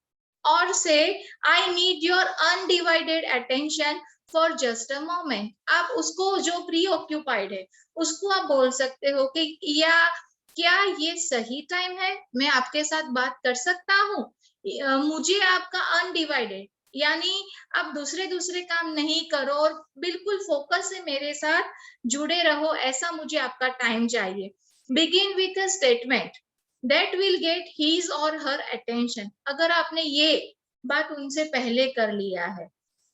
Or say, I need your undivided attention for just a moment. आप उसको जो preoccupied है उसको आप बोल सकते हो कि या क्या ये सही टाइम है, मैं आपके साथ बात कर सकता हूँ, मुझे आपका अनडिवाइडेड, यानी आप दूसरे दूसरे काम नहीं करो और बिल्कुल फोकस से मेरे साथ जुड़े रहो, ऐसा मुझे आपका टाइम चाहिए। Begin with a statement that will get his or her attention. अगर आपने ये बात उनसे पहले कर लिया है,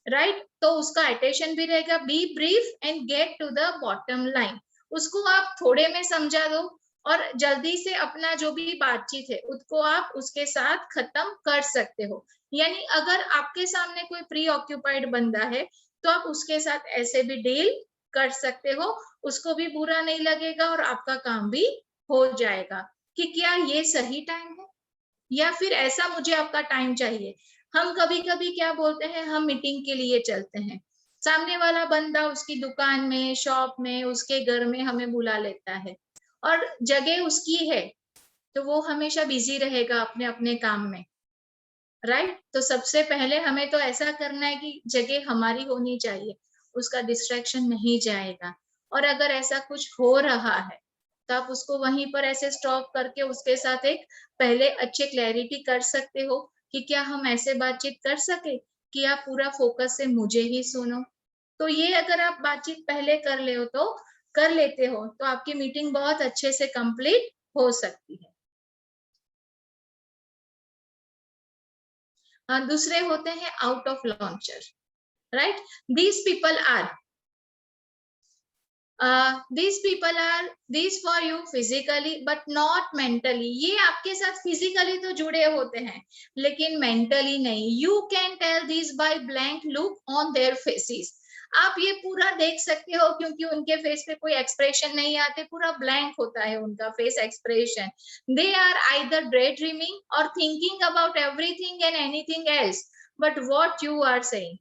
राइट, तो उसका अटेंशन भी रहेगा। Be brief and get to the bottom line, उसको आप थोड़े में समझा दो और जल्दी से अपना जो भी बातचीत है उसको आप उसके साथ खत्म कर सकते हो। यानी अगर आपके सामने कोई प्री ऑक्यूपाइड बंदा है तो आप उसके साथ ऐसे भी डील कर सकते हो, उसको भी बुरा नहीं लगेगा और आपका काम भी हो जाएगा कि क्या ये सही टाइम है या फिर ऐसा मुझे आपका टाइम चाहिए। हम कभी कभी क्या बोलते हैं, हम मीटिंग के लिए चलते हैं, सामने वाला बंदा उसकी दुकान में, शॉप में, उसके घर में हमें बुला लेता है और जगह उसकी है तो वो हमेशा बिजी रहेगा अपने अपने काम में, राइट? तो सबसे पहले हमें तो ऐसा करना है कि जगह हमारी होनी चाहिए, उसका डिस्ट्रैक्शन नहीं जाएगा। और अगर ऐसा कुछ हो रहा है तो आप उसको वहीं पर ऐसे स्टॉप करके उसके साथ एक पहले अच्छे क्लैरिटी कर सकते हो कि क्या हम ऐसे बातचीत कर सके कि आप पूरा फोकस से मुझे ही सुनो। तो ये अगर आप बातचीत पहले कर लेते हो तो आपकी मीटिंग बहुत अच्छे से कंप्लीट हो सकती है। दूसरे होते हैं out of launcher, right? these people are these for you physically but not mentally. ये आपके साथ फिजिकली तो जुड़े होते हैं लेकिन मेंटली नहीं। you can tell this by blank look on their faces. आप ये पूरा देख सकते हो क्योंकि उनके फेस पे कोई एक्सप्रेशन नहीं आते, पूरा ब्लैंक होता है उनका face expression. They are either daydreaming or thinking about everything and anything else but what you are saying.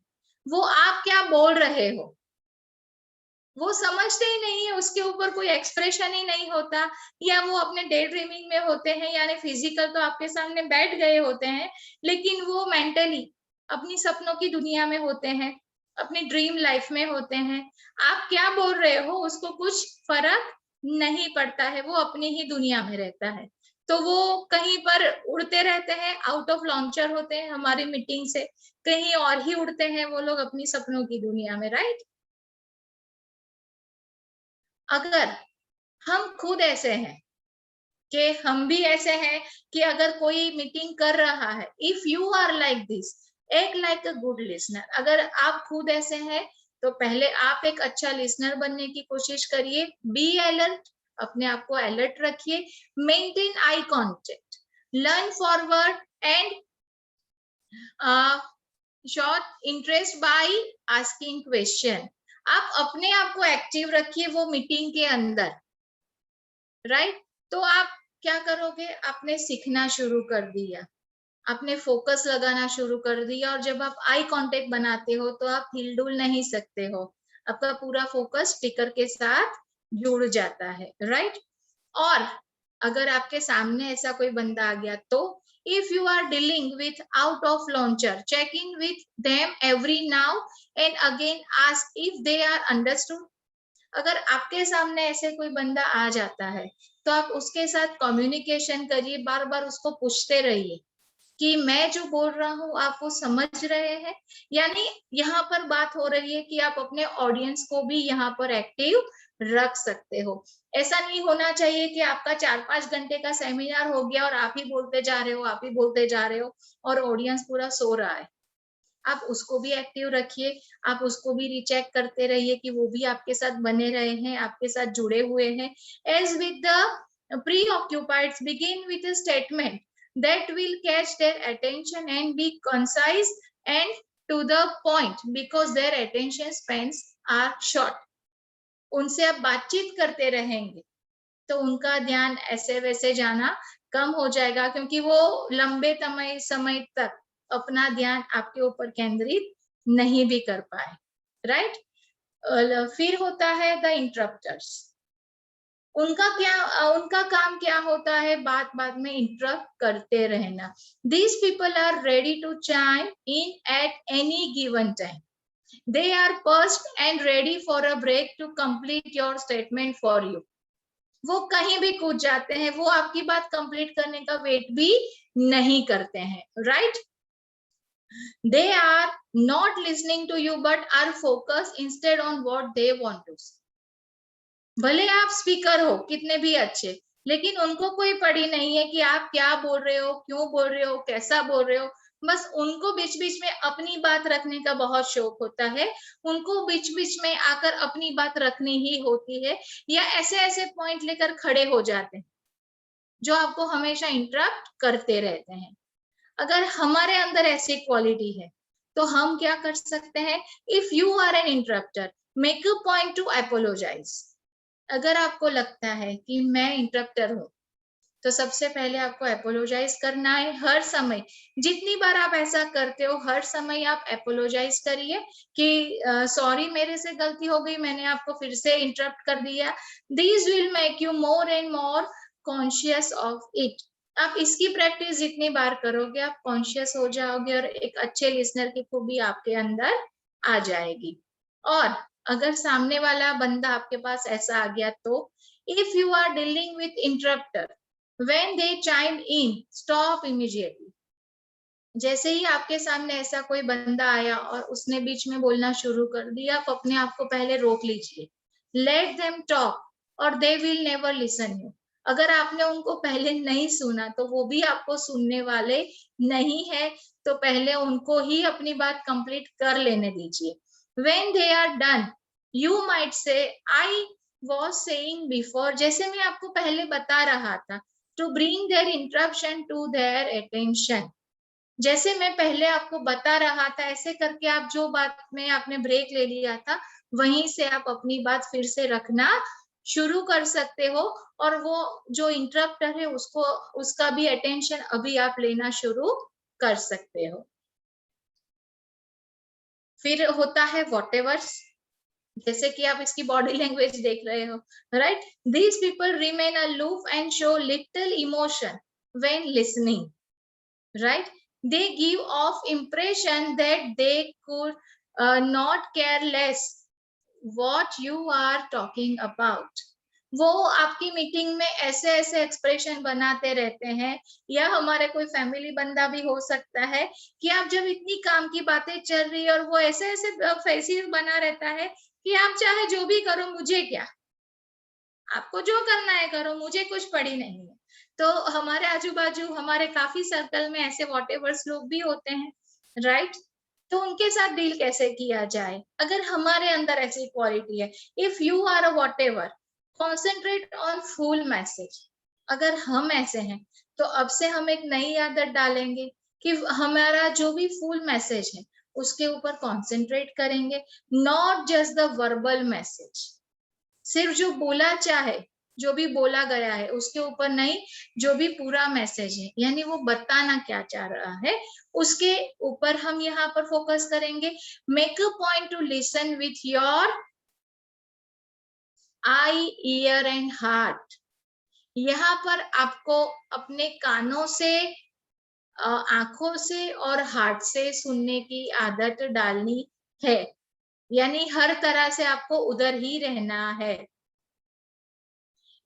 वो आप क्या बोल रहे हो वो समझते ही नहीं है, उसके ऊपर कोई एक्सप्रेशन ही नहीं होता, या वो अपने डे ड्रीमिंग में होते हैं, यानी फिजिकल तो आपके सामने बैठ गए होते हैं लेकिन वो मेंटली अपनी सपनों की दुनिया में होते हैं, अपनी ड्रीम लाइफ में होते हैं। आप क्या बोल रहे हो उसको कुछ फर्क नहीं पड़ता है, वो अपनी ही दुनिया में रहता है। तो वो कहीं पर उड़ते रहते हैं, आउट ऑफ लॉन्चर होते हैं हमारी मीटिंग से, कहीं और ही उड़ते हैं वो लोग अपनी सपनों की दुनिया में, राइट? अगर हम खुद ऐसे हैं कि हम भी ऐसे हैं कि अगर कोई मीटिंग कर रहा है, if you are like this, एक लाइक अ गुड लिसनर, अगर आप खुद ऐसे हैं तो पहले आप एक अच्छा लिसनर बनने की कोशिश करिए। बी अलर्ट, अपने आप को अलर्ट रखिए। Maintain eye contact, learn forward and short interest by asking question. आप अपने आप को एक्टिव रखिए वो मीटिंग के अंदर, राइट? तो आप क्या करोगे, आपने सीखना शुरू कर दिया, आपने फोकस लगाना शुरू कर दिया, और जब आप आई कांटेक्ट बनाते हो तो आप हिल डुल नहीं सकते हो, आपका पूरा फोकस स्पीकर के साथ जुड़ जाता है, राइट। और अगर आपके सामने ऐसा कोई बंदा आ गया तो if you are dealing with out of launcher, check in with them every now and again, ask if they are understood. अगर आपके सामने ऐसे कोई बंदा आ जाता है तो आप उसके साथ कम्युनिकेशन करिए, बार बार उसको पूछते रहिए कि मैं जो बोल रहा हूँ आप वो समझ रहे हैं। यानी यहाँ पर बात हो रही है कि आप अपने ऑडियंस को भी यहाँ पर एक्टिव रख सकते हो। ऐसा नहीं होना चाहिए कि आपका 4-5 घंटे का सेमिनार हो गया और आप ही बोलते जा रहे हो, आप ही बोलते जा रहे हो और ऑडियंस पूरा सो रहा है। आप उसको भी एक्टिव रखिए, आप उसको भी रीचेक करते रहिए कि वो भी आपके साथ बने रहे हैं, आपके साथ जुड़े हुए हैं। As with the preoccupieds, begin with a statement that will catch their attention and be concise and to the point because their attention spans are short. उनसे आप बातचीत करते रहेंगे तो उनका ध्यान ऐसे वैसे जाना कम हो जाएगा, क्योंकि वो लंबे समय तक अपना ध्यान आपके ऊपर केंद्रित नहीं भी कर पाए, राइट। फिर होता है द इंटरप्टर्स। उनका काम क्या होता है, बात बात में इंटरप्ट करते रहना। These people are ready to chime in at any given time. They are poised and ready for a break to complete your statement for you. वो कहीं भी कूद जाते हैं, वो आपकी बात कंप्लीट करने का वेट भी नहीं करते हैं, right. They are not listening to you but are focused instead on what they want to say. भले आप स्पीकर हो कितने भी अच्छे, लेकिन उनको कोई पड़ी नहीं है कि आप क्या बोल रहे हो, क्यों बोल रहे हो, कैसा बोल रहे हो। बस उनको बीच बीच में अपनी बात रखने का बहुत शौक होता है, उनको बीच बीच में आकर अपनी बात रखनी ही होती है, या ऐसे ऐसे पॉइंट लेकर खड़े हो जाते हैं जो आपको हमेशा इंटरप्ट करते रहते हैं। अगर हमारे अंदर ऐसी क्वालिटी है तो हम क्या कर सकते हैं, if you are an interrupter, make a point to apologise. अगर आपको लगता है कि मैं इंटरप्टर हूँ तो सबसे पहले आपको अपोलोजाइज करना है। हर समय जितनी बार आप ऐसा करते हो, हर समय आप अपोलोजाइज करिए कि सॉरी मेरे से गलती हो गई, मैंने आपको फिर से इंटरप्ट कर दिया। This will make you more and more conscious of it. आप इसकी प्रैक्टिस जितनी बार करोगे आप कॉन्शियस हो जाओगे और एक अच्छे लिसनर की खूबी आपके अंदर आ जाएगी। और अगर सामने वाला बंदा आपके पास ऐसा आ गया तो if you are dealing with interrupter, when they chime in, stop immediately. जैसे ही आपके सामने ऐसा कोई बंदा आया और उसने बीच में बोलना शुरू कर दिया, आप अपने आप को पहले रोक लीजिए। लेट देम टॉक और they will never listen you. अगर आपने उनको पहले नहीं सुना तो वो भी आपको सुनने वाले नहीं है, तो पहले उनको ही अपनी बात कंप्लीट कर लेने दीजिए। When they are done, you might say, I was saying before, जैसे मैं आपको पहले बता रहा था, to bring their interruption to their attention। जैसे मैं पहले आपको बता रहा था, ऐसे करके आप जो बात में आपने ब्रेक ले लिया था, वहीं से आप अपनी बात फिर से रखना शुरू कर सकते हो, और वो जो इंटरप्टर है उसका भी अटेंशन अभी आप लेना शुरू कर सकते हो। फिर होता है व्हाटएवर्स। जैसे कि आप इसकी बॉडी लैंग्वेज देख रहे हो, right. These people remain aloof and show little emotion when listening, right. They give off impression that they could not care less what you are talking about. वो आपकी मीटिंग में ऐसे ऐसे एक्सप्रेशन बनाते रहते हैं, या हमारे कोई फैमिली बंदा भी हो सकता है कि आप जब इतनी काम की बातें चल रही है और वो ऐसे ऐसे फेसेस बना रहता है कि आप चाहे जो भी करो, मुझे क्या, आपको जो करना है करो, मुझे कुछ पड़ी नहीं है। तो हमारे आजू बाजू हमारे काफी सर्कल में ऐसे व्हाटएवर्स लोग भी होते हैं, राइट। तो उनके साथ डील कैसे किया जाए, अगर हमारे अंदर ऐसी क्वालिटी है, if you are a whatever, concentrate on full message. अगर हम ऐसे हैं तो अब से हम एक नई आदत डालेंगे कि हमारा जो भी फुल मैसेज है उसके ऊपर कॉन्सेंट्रेट करेंगे, not just the verbal message. सिर्फ जो बोला चाहे, जो भी बोला गया है उसके ऊपर नहीं, जो भी पूरा मैसेज है, यानी वो बताना क्या चाह रहा है उसके ऊपर हम यहाँ पर फोकस करेंगे। Make a point to listen with your I, year and heart. यहाँ पर आपको अपने कानों से, आंखों से और हार्ट से सुनने की आदत डालनी है, यानी हर तरह से आपको उधर ही रहना है।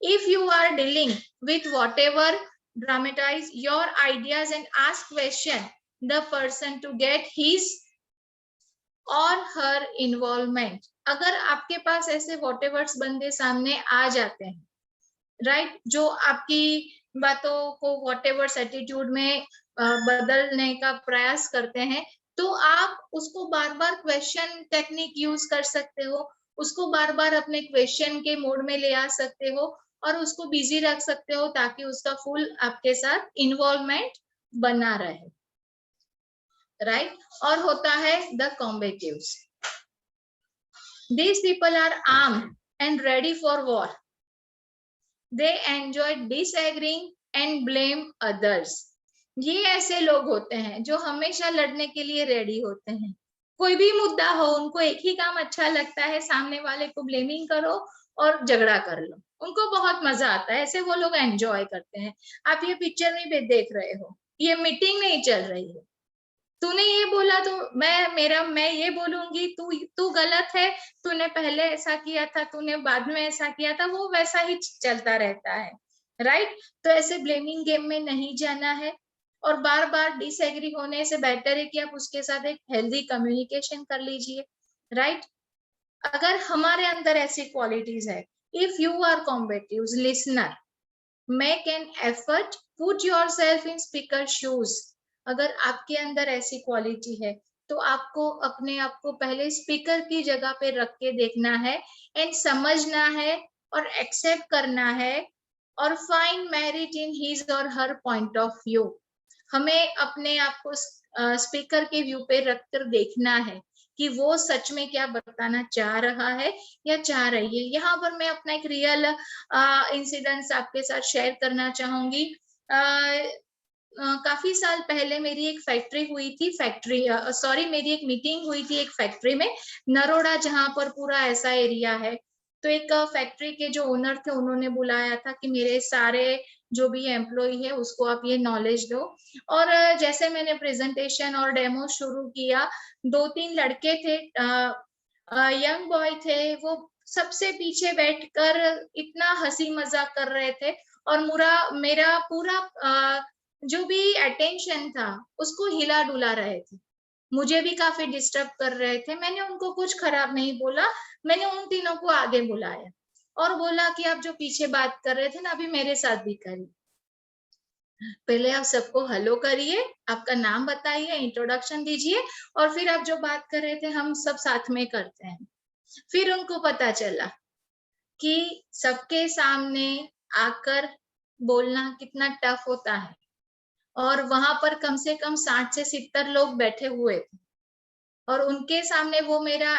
If you are dealing with whatever, dramatize your ideas and ask question the person to get his और हर इन्वॉल्वमेंट। अगर आपके पास ऐसे वॉटेवर्स बंदे सामने आ जाते हैं, राइट, जो आपकी बातों को वॉटेवर्स एटीट्यूड में बदलने का प्रयास करते हैं, तो आप उसको बार बार क्वेश्चन टेक्निक यूज कर सकते हो, उसको बार बार अपने क्वेश्चन के मोड में ले आ सकते हो और उसको बिजी रख सकते हो ताकि उसका फुल आपके साथ इन्वॉल्वमेंट बना रहे, राइट। और होता है the कॉम्बेटिव्स। These people are armed and ready for war. They enjoy disagreeing and blame others. ये ऐसे लोग होते हैं जो हमेशा लड़ने के लिए रेडी होते हैं। कोई भी मुद्दा हो, उनको एक ही काम अच्छा लगता है, सामने वाले को ब्लेमिंग करो और झगड़ा कर लो। उनको बहुत मजा आता है, ऐसे वो लोग एंजॉय करते हैं। आप ये पिक्चर में भी देख रहे हो, ये मीटिंग नहीं चल रही है, तूने ये बोला तो मैं ये बोलूंगी, तू गलत है, तूने पहले ऐसा किया था, तूने बाद में ऐसा किया था, वो वैसा ही चलता रहता है, राइट। तो ऐसे ब्लेमिंग गेम में नहीं जाना है और बार बार डिसएग्री होने से बेटर है कि आप उसके साथ एक हेल्दी कम्युनिकेशन कर लीजिए, राइट। अगर हमारे अंदर ऐसी क्वालिटीज है, if you are combative listener, make an effort, put yourself in speaker shoes. अगर आपके अंदर ऐसी क्वालिटी है तो आपको अपने आप को पहले स्पीकर की जगह पे रख के देखना है एंड समझना है और एक्सेप्ट करना है और फाइंड मेरिट इन हिज और हर पॉइंट ऑफ व्यू। हमें अपने आप को स्पीकर के व्यू पे रखकर देखना है कि वो सच में क्या बताना चाह रहा है या चाह रही है। यहाँ पर मैं अपना एक रियल इंसिडेंट्स आपके साथ शेयर करना चाहूंगी। काफी साल पहले मेरी एक फैक्ट्री हुई थी, मेरी एक मीटिंग हुई थी एक फैक्ट्री में, नरोड़ा, जहां पर पूरा ऐसा एरिया है। तो एक फैक्ट्री के जो ओनर थे, उन्होंने बुलाया था कि मेरे सारे जो भी एम्प्लॉय है उसको आप ये नॉलेज दो। और जैसे मैंने प्रेजेंटेशन और डेमो शुरू किया, 2-3 लड़के थे, यंग बॉय थे, वो सबसे पीछे बैठकर इतना हंसी मजाक कर रहे थे और मेरा पूरा जो भी अटेंशन था उसको हिला डुला रहे थे, मुझे भी काफी डिस्टर्ब कर रहे थे। मैंने उनको कुछ खराब नहीं बोला, मैंने उन तीनों को आगे बुलाया और बोला कि आप जो पीछे बात कर रहे थे ना, अभी मेरे साथ भी करिए। पहले आप सबको हेलो करिए, आपका नाम बताइए, इंट्रोडक्शन दीजिए और फिर आप जो बात कर रहे थे हम सब साथ में करते हैं। फिर उनको पता चला कि सबके सामने आकर बोलना कितना टफ होता है और वहां पर कम से कम 60 से 70 लोग बैठे हुए थे और उनके सामने वो मेरा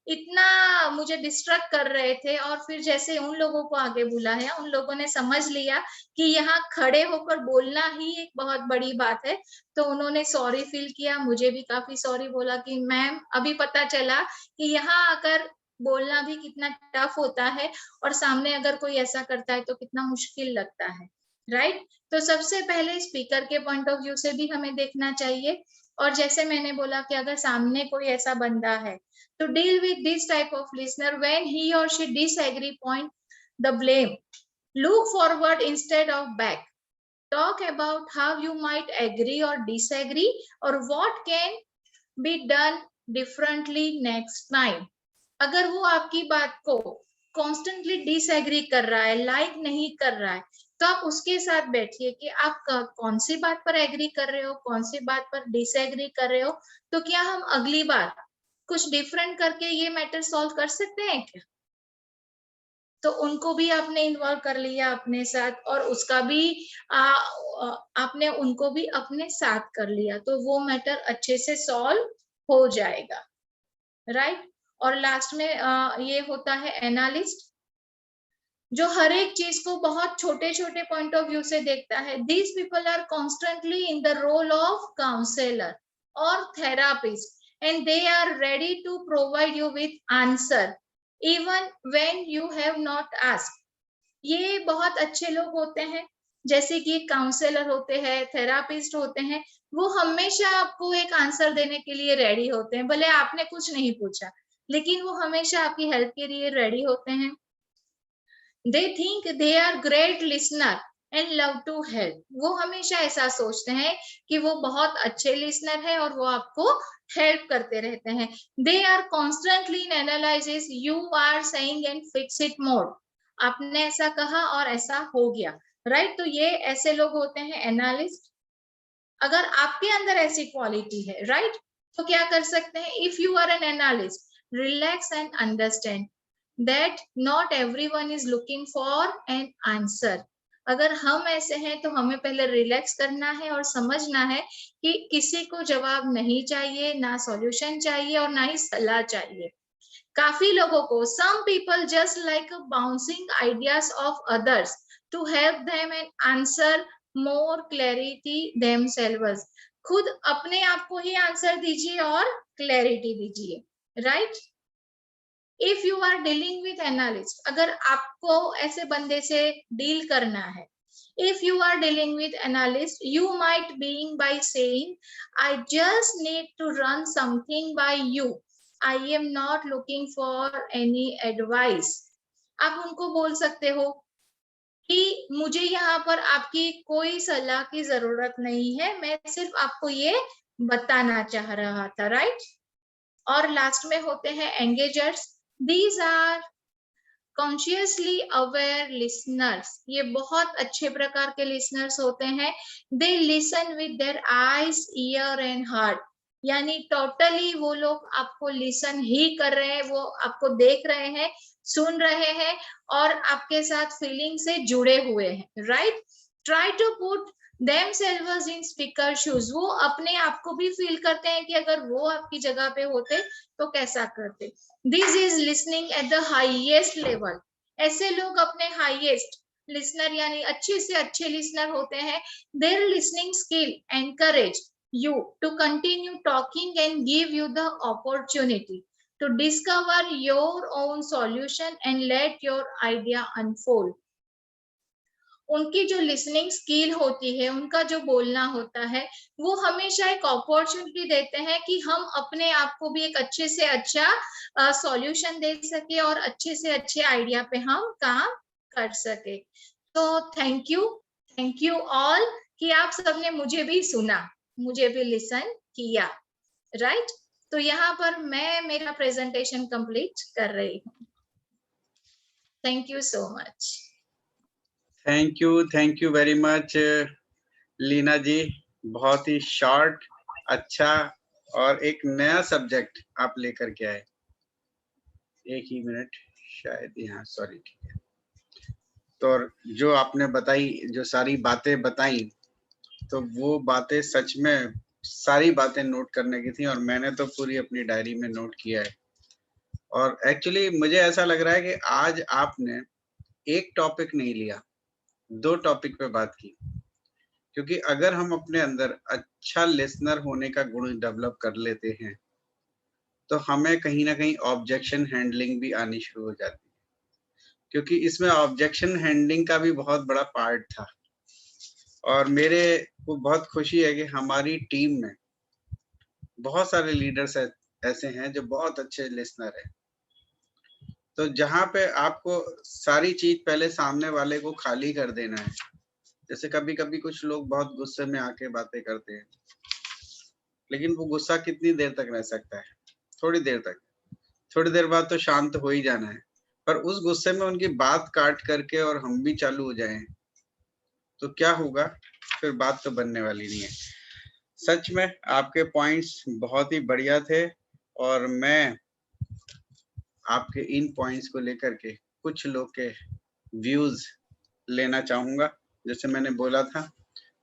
इतना मुझे डिस्ट्रैक्ट कर रहे थे। और फिर जैसे उन लोगों को आगे बुलाया, उन लोगों ने समझ लिया कि यहाँ खड़े होकर बोलना ही एक बहुत बड़ी बात है, तो उन्होंने सॉरी फील किया, मुझे भी काफी सॉरी बोला कि मैम अभी पता चला कि यहाँ आकर बोलना भी कितना टफ होता है और सामने अगर कोई ऐसा करता है तो कितना मुश्किल लगता है, राइट। तो सबसे पहले स्पीकर के पॉइंट ऑफ व्यू से भी हमें देखना चाहिए। और जैसे मैंने बोला कि अगर सामने कोई ऐसा बंदा है तो deal with this type of listener when he or she disagree, point the blame, look forward instead of back, talk about how you might agree or disagree or what can be done differently next time। अगर वो आपकी बात को constantly disagree कर रहा है, like नहीं कर रहा है, तो आप उसके साथ बैठिए कि आप कौन सी बात पर एग्री कर रहे हो, कौन सी बात पर डिसएग्री कर रहे हो, तो क्या हम अगली बार कुछ डिफरेंट करके ये मैटर सॉल्व कर सकते हैं क्या। तो उनको भी आपने इन्वॉल्व कर लिया अपने साथ और उसका भी आपने उनको भी अपने साथ कर लिया, तो वो मैटर अच्छे से सॉल्व हो जाएगा, राइट। और लास्ट में ये होता है एनालिस्ट, जो हर एक चीज को बहुत छोटे छोटे पॉइंट ऑफ व्यू से देखता है। These people are constantly in the role of counsellor और therapist and they are ready to provide you with answer even when you have not asked. ये बहुत अच्छे लोग होते हैं, जैसे कि काउंसलर होते हैं, थेरापिस्ट होते हैं, वो हमेशा आपको एक आंसर देने के लिए रेडी होते हैं, भले आपने कुछ नहीं पूछा, लेकिन वो हमेशा आपकी हेल्प के लिए रेडी होते हैं। They think they are great listener and love to help. वो हमेशा ऐसा सोचते हैं कि वो बहुत अच्छे लिसनर है और वो आपको हेल्प करते रहते हैं। They are constantly in analysis you are saying and fix it more. आपने ऐसा कहा और ऐसा हो गया, राइट? तो ये ऐसे लोग होते हैं एनालिस्ट। अगर आपके अंदर ऐसी क्वालिटी है, राइट, तो क्या कर सकते हैं? If you are an analyst, relax and understand that not everyone is looking for an answer. अगर हम ऐसे हैं तो हमें पहले रिलैक्स करना है और समझना है कि किसी को जवाब नहीं चाहिए, ना सॉल्यूशन चाहिए और ना ही सलाह चाहिए। काफी लोगों को some people just like bouncing ideas of others to help them and answer more clarity themselves. खुद अपने आप को ही आंसर दीजिए और क्लैरिटी दीजिए, right? If you are dealing with analyst, अगर आपको ऐसे बंदे से डील करना है, if you are dealing with analyst, you might being by saying I just need to run something by you, I am not looking for any advice. आप उनको बोल सकते हो कि मुझे यहाँ पर आपकी कोई सलाह की जरूरत नहीं है, मैं सिर्फ आपको ये बताना चाह रहा था, राइट? और लास्ट में होते हैं एंगेजर्स। These are consciously aware listeners. ये बहुत अच्छे प्रकार के listeners होते हैं। They listen with their eyes, ear and heart. यानी टोटली वो लोग आपको लिसन ही कर रहे हैं, वो आपको देख रहे हैं, सुन रहे हैं और आपके साथ फीलिंग से जुड़े हुए हैं, right? Try to put themselves in speaker shoes. वो अपने आप को भी फील करते हैं कि अगर वो आपकी जगह पे होते तो कैसा करते। This is listening at the highest level. ऐसे लोग अपने highest listener यानी अच्छे से अच्छे listener होते हैं। Their listening skill encourage you to continue talking and give you the opportunity to discover your own solution and let your idea unfold. उनकी जो लिसनिंग स्किल होती है, उनका जो बोलना होता है, वो हमेशा एक अपॉर्चुनिटी देते हैं कि हम अपने आप को भी एक अच्छे से अच्छा सॉल्यूशन दे सके और अच्छे से अच्छे आइडिया पे हम काम कर सके। तो थैंक यू ऑल कि आप सबने मुझे भी सुना, मुझे भी लिसन किया, राइट? तो यहाँ पर मैं मेरा प्रेजेंटेशन कंप्लीट कर रही हूँ। Thank you so much. Thank you very much Leena ji. बहुत ही शॉर्ट, अच्छा और एक नया सब्जेक्ट आप लेकर के आए। एक ही मिनट, शायद यहाँ, सॉरी, ठीक है। तो जो आपने बताई, जो सारी बातें बताई, तो वो बातें सच में सारी बातें नोट करने की थी और मैंने तो पूरी अपनी डायरी में नोट किया है। और एक्चुअली मुझे ऐसा लग रहा है कि आज आपने एक टॉपिक नहीं लिया, 2 टॉपिक पे बात की। क्योंकि अगर हम अपने अंदर अच्छा लिसनर होने का गुण डेवलप कर लेते हैं तो हमें कहीं ना कहीं ऑब्जेक्शन हैंडलिंग भी आनी शुरू हो जाती है, क्योंकि इसमें ऑब्जेक्शन हैंडलिंग का भी बहुत बड़ा पार्ट था। और मेरे को बहुत खुशी है कि हमारी टीम में बहुत सारे लीडर्स ऐसे हैं जो बहुत अच्छे लिसनर हैं। तो जहाँ पे आपको सारी चीज पहले सामने वाले को खाली कर देना है। जैसे कभी कभी कुछ लोग बहुत गुस्से में आके बातें करते हैं, लेकिन वो गुस्सा कितनी देर तक रह सकता है? थोड़ी देर तक, थोड़ी देर बाद तो शांत हो ही जाना है। पर उस गुस्से में उनकी बात काट करके और हम भी चालू हो जाएं तो क्या होगा? फिर बात तो बनने वाली नहीं है। सच में आपके पॉइंट्स बहुत ही बढ़िया थे और मैं आपके इन पॉइंट्स को लेकर के कुछ लोग के व्यूज लेना चाहूंगा। जैसे मैंने बोला था,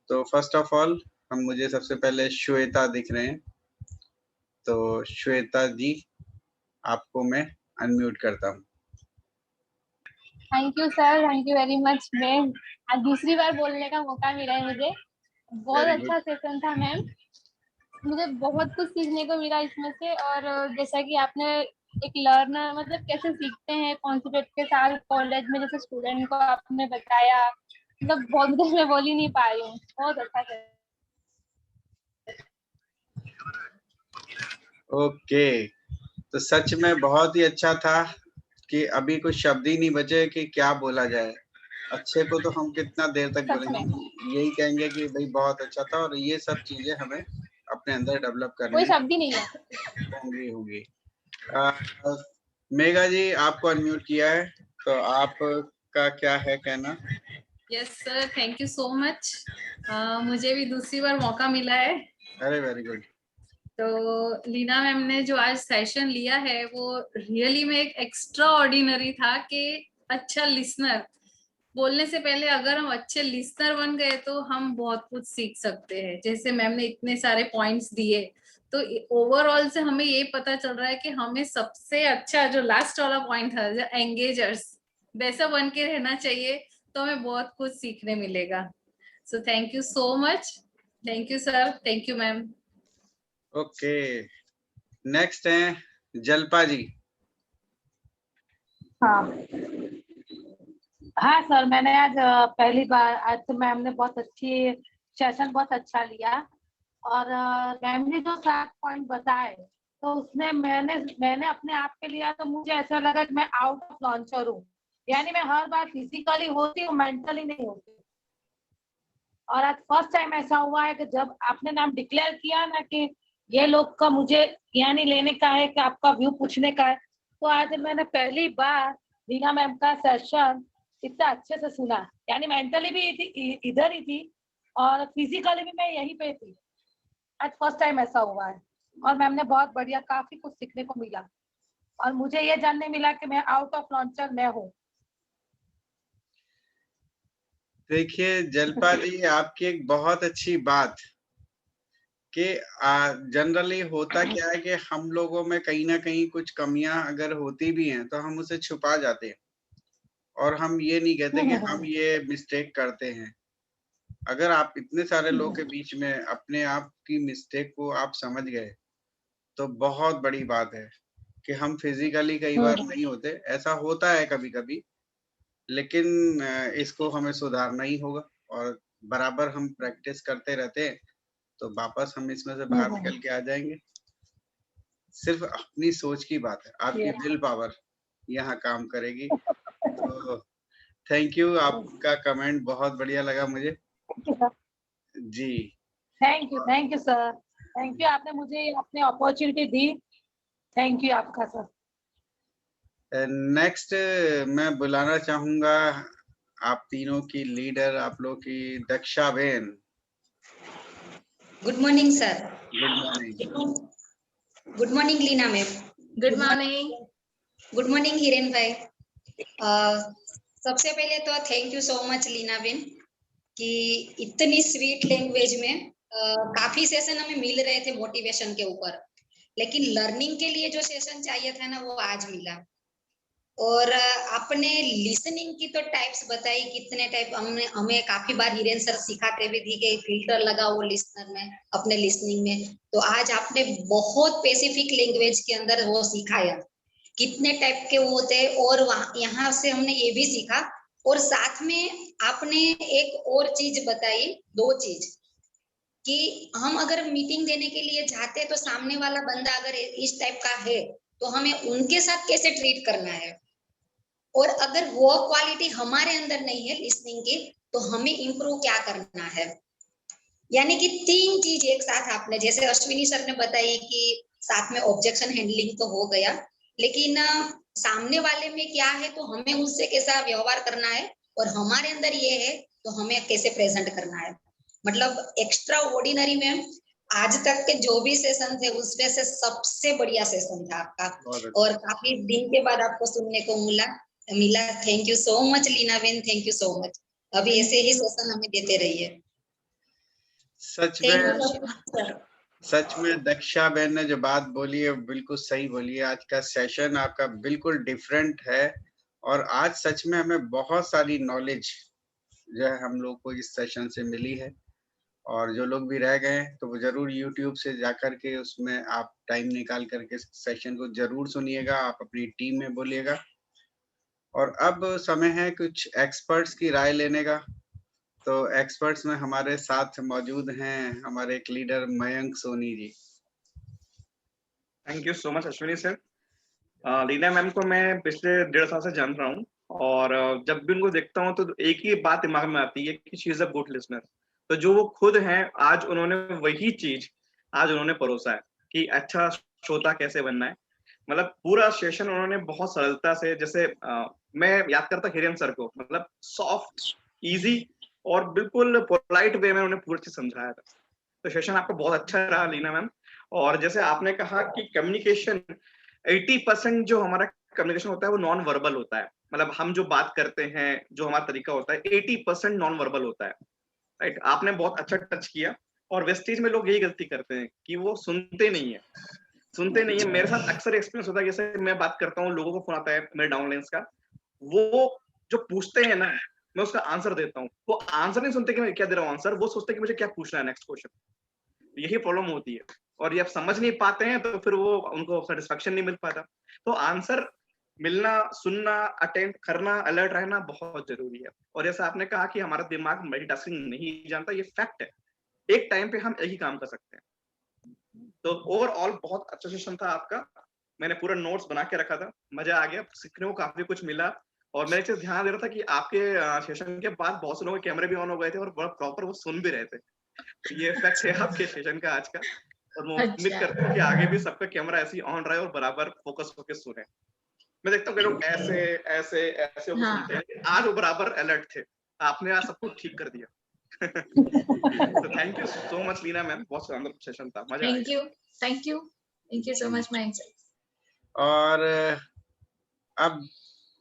तो फर्स्ट ऑफ ऑल मुझे सबसे पहले श्वेता दिख रहे हैं, तो श्वेता जी आपको मैं अनम्यूट करता हूँ। Thank you sir, thank you very much. मैं आज दूसरी बार बोलने का मौका मिला है मुझे। बहुत अच्छा सेशन था मैम, मुझे बहुत कुछ सीखने को मिला इसमें से। और जैसा कि आपने एक लर्नर मतलब कैसे सीखते हैं कॉन्सेप्ट के साथ कॉलेज में, जैसे स्टूडेंट को आपने बताया, मतलब बहुत मतलब मैं बोल ही नहीं पा रही हूँ, बहुत अच्छा है। ओके, तो सच में बहुत ही अच्छा था कि अभी कुछ शब्द ही नहीं बचे कि क्या बोला जाए। अच्छे को तो हम कितना देर तक सच बोलेंगे, में यही कहेंगे कि भाई बहुत अच्छा था, और ये सब चीजें हमें अपने अंदर डेवलप कोई करनी शब्द ही नहीं है। होंगी। मेघा जी, आपको अनम्यूट किया है, तो आपका क्या है कहना? Yes sir, thank you so much. मुझे भी दूसरी बार मौका मिला है। अरे वेरी गुड। तो लीना मैम ने जो आज सेशन लिया है वो रियली में एक एक्स्ट्रा ऑर्डिनरी था कि अच्छा लिसनर, बोलने से पहले अगर हम अच्छे लिसनर बन गए तो हम बहुत कुछ सीख सकते हैं। जैसे मैम ने इतने सारे पॉइंट्स दिए, तो ओवरऑल से हमें ये पता चल रहा है कि हमें सबसे अच्छा जो लास्ट वाला पॉइंट था, जो एंगेजर्स, वैसा बन के रहना चाहिए, तो हमें बहुत कुछ सीखने मिलेगा। सो thank you so much. Thank you sir, thank you ma'am. Okay, next है जल्पा जी। हाँ हाँ सर, मैंने आज पहली बार, आज तो मैम ने बहुत अच्छी सेशन बहुत अच्छा लिया, और मैम ने जो 7 पॉइंट बताए तो उसने मैंने अपने आप के लिया, तो मुझे ऐसा लगा कि मैं आउट ऑफ लॉन्चर हूँ, यानी मैं हर बार फिजिकली होती हूँ, मेंटली नहीं होती। और आज फर्स्ट टाइम ऐसा हुआ है कि जब आपने नाम डिक्लेयर किया ना कि ये लोग का मुझे यानी लेने का है, कि आपका व्यू पूछने का है, तो आज मैंने पहली बार रीना मैम का सेशन इतना अच्छे से सुना, यानी मेंटली भी इधर ही थी और फिजिकली भी मैं यहीं पे थी। आज फर्स्ट टाइम ऐसा हुआ है, और मैम ने बहुत बढ़िया, काफी कुछ सीखने को मिला, और मुझे ये जानने मिला कि मैं आउट ऑफ लॉन्चर मैं हूँ। देखिए जल्पा जी, आपकी एक बहुत अच्छी बात कि जनरली होता क्या है कि हम लोगों में कहीं ना कहीं कुछ कमियां अगर होती भी हैं तो हम उसे छुपा जाते हैं, और हम ये नहीं कहते कि हम ये मिस्टेक करते हैं। अगर आप इतने सारे लोगों के बीच में अपने आप की मिस्टेक को आप समझ गए, तो बहुत बड़ी बात है कि हम फिजिकली कई बार नहीं होते, ऐसा होता है कभी कभी, लेकिन इसको हमें सुधारना ही होगा, और बराबर हम प्रैक्टिस करते रहते हैं तो वापस हम इसमें से बाहर निकल के आ जाएंगे। सिर्फ अपनी सोच की बात है, आपकी विल पावर यहाँ काम करेगी। तो थैंक यू, आपका कमेंट बहुत बढ़िया लगा मुझे जी। Thank you sir, thank you, आपने मुझे अपनी अपॉर्चुनिटी दी, थैंक यू आपका सर। नेक्स्ट मैं बुलाना चाहूंगा आप तीनों की लीडर, आप लोग की दक्षा बहन। Good morning sir. Good morning. Good morning Leena ma'am. Good morning. Good morning Hiren भाई। सबसे पहले तो thank you so much Leena बेन कि इतनी स्वीट लैंग्वेज में काफी सेशन हमें मिल रहे थे मोटिवेशन के ऊपर, लेकिन लर्निंग के लिए जो सेशन चाहिए था ना वो आज मिला। और आपने लिसनिंग की तो टाइप्स बताई, कितने टाइप हमें काफी बार हिरेन सर सिखाते भी थी कि फिल्टर लगाओ लिसनर में, अपने लिसनिंग में। तो आज आपने बहुत स्पेसिफिक लैंग्वेज के अंदर वो सिखाया कितने टाइप के वो होते हैं, और यहाँ से हमने ये भी सीखा। और साथ में आपने एक और चीज बताई, 2 चीज, कि हम अगर मीटिंग देने के लिए जाते तो सामने वाला बंदा अगर इस टाइप का है तो हमें उनके साथ कैसे ट्रीट करना है, और अगर वो क्वालिटी हमारे अंदर नहीं है लिसनिंग की तो हमें इम्प्रूव क्या करना है। यानी कि 3 चीज एक साथ आपने, जैसे अश्विनी सर ने बताई कि साथ में ऑब्जेक्शन हैंडलिंग तो हो गया, लेकिन सामने वाले में क्या है तो हमें उससे कैसा व्यवहार करना है, और हमारे अंदर ये है तो हमें कैसे प्रेजेंट करना है। मतलब एक्स्ट्रा ऑर्डिनरी में आज तक के जो भी सेशन थे उसमें से सबसे बढ़िया सेशन था आपका, और काफी दिन के बाद आपको सुनने को मिला। Thank you so much Leena बेन, थैंक यू सो मच। अभी ऐसे ही सेशन हमें देते रहिए। सच में दक्षा बहन ने जो बात बोली है बिल्कुल सही बोली है। आज का सेशन आपका बिल्कुल डिफरेंट है, और आज सच में हमें बहुत सारी नॉलेज जो है हम लोग को इस सेशन से मिली है, और जो लोग भी रह गए तो वो जरूर YouTube से जाकर के उसमें आप टाइम निकाल करके सेशन को जरूर सुनिएगा, आप अपनी टीम में बोलिएगा। और अब समय है कुछ एक्सपर्ट्स की राय लेने का। तो एक्सपर्ट्स में हमारे साथ मौजूद हैं हमारे एक leader Mayank Soni ji. Thank you so much Ashwini sir. Leena ma'am को मैं पिछले 1.5 साल से जान रहा हूँ और जब भी उनको देखता हूँ तो एक ही बात दिमाग में आती है कि she is a good listener. तो जो वो खुद हैं आज उन्होंने वही चीज आज उन्होंने परोसा है कि अच्छा श्रोता कैसे बनना है। मतलब पूरा सेशन उन्होंने बहुत सरलता से, जैसे मैं याद करता हिरेन सर को, मतलब सॉफ्ट इजी और बिल्कुल पोलाइट वे में उन्होंने पूरी चीज समझाया था। तो सेशन आपका बहुत अच्छा रहा लीना मैम। और जैसे आपने कहा कि कम्युनिकेशन 80% जो हमारा कम्युनिकेशन होता है वो नॉन वर्बल होता है। मतलब हम जो बात करते हैं, जो हमारा तरीका होता है 80% नॉन वर्बल होता है, राइट। आपने बहुत अच्छा टच किया। और वेस्टेज में लोग यही गलती करते हैं कि वो सुनते नहीं है। मेरे साथ अक्सर एक्सपीरियंस होता है, जैसे मैं बात करता हूँ, लोगों को फोन आता है मेरे डाउनलाइंस का, वो जो पूछते हैं ना मैं उसका आंसर देता हूँ, वो आंसर नहीं सुनते कि मैं क्या दे रहा हूँ आंसर, वो सोचते कि मुझे क्या पूछना है नेक्स्ट क्वेश्चन। यही प्रॉब्लम होती है। और ये आप समझ नहीं पाते हैं तो फिर वो उनको सेटिस्फेक्शन नहीं मिल पाता। तो आंसर मिलना, सुनना, अटेंड करना, अलर्ट रहना बहुत जरूरी है। और जैसा आपने कहा कि हमारा दिमाग मल्टीटास्किंग नहीं जानता, ये फैक्ट है। एक टाइम पे हम एक ही काम कर सकते हैं। तो ओवरऑल बहुत अच्छा सेशन था आपका। मैंने पूरा नोट्स बना के रखा था, मजा आ गया, सीखने को काफी कुछ मिला। और मैं एक चीज ध्यान दे रहा था कि आपके सेशन के बाद बहुत से लोगों के कैमरे भी ऑन हो गए थे और बड़ा प्रॉपर वो सुन भी रहे थे। तो ये इफेक्ट है आपके सेशन का आज का। और मैं उम्मीद अच्छा। करता हूँ कि आगे भी सबका कैमरा ऐसे ही ऑन रहे और बराबर फोकस होकर सुने। मैं देखता हूँ कि लोग ऐसे ऐसे ऐसे होकर हाँ। सुनते हैं, आज वो बराबर अलर्ट थे। आपने आज सब कुछ ठीक कर दिया। तो thank you so much Leena ma'am, बहुत शानदार सेशन था, मजा आ गया। Thank you so much Mayank sir. और अब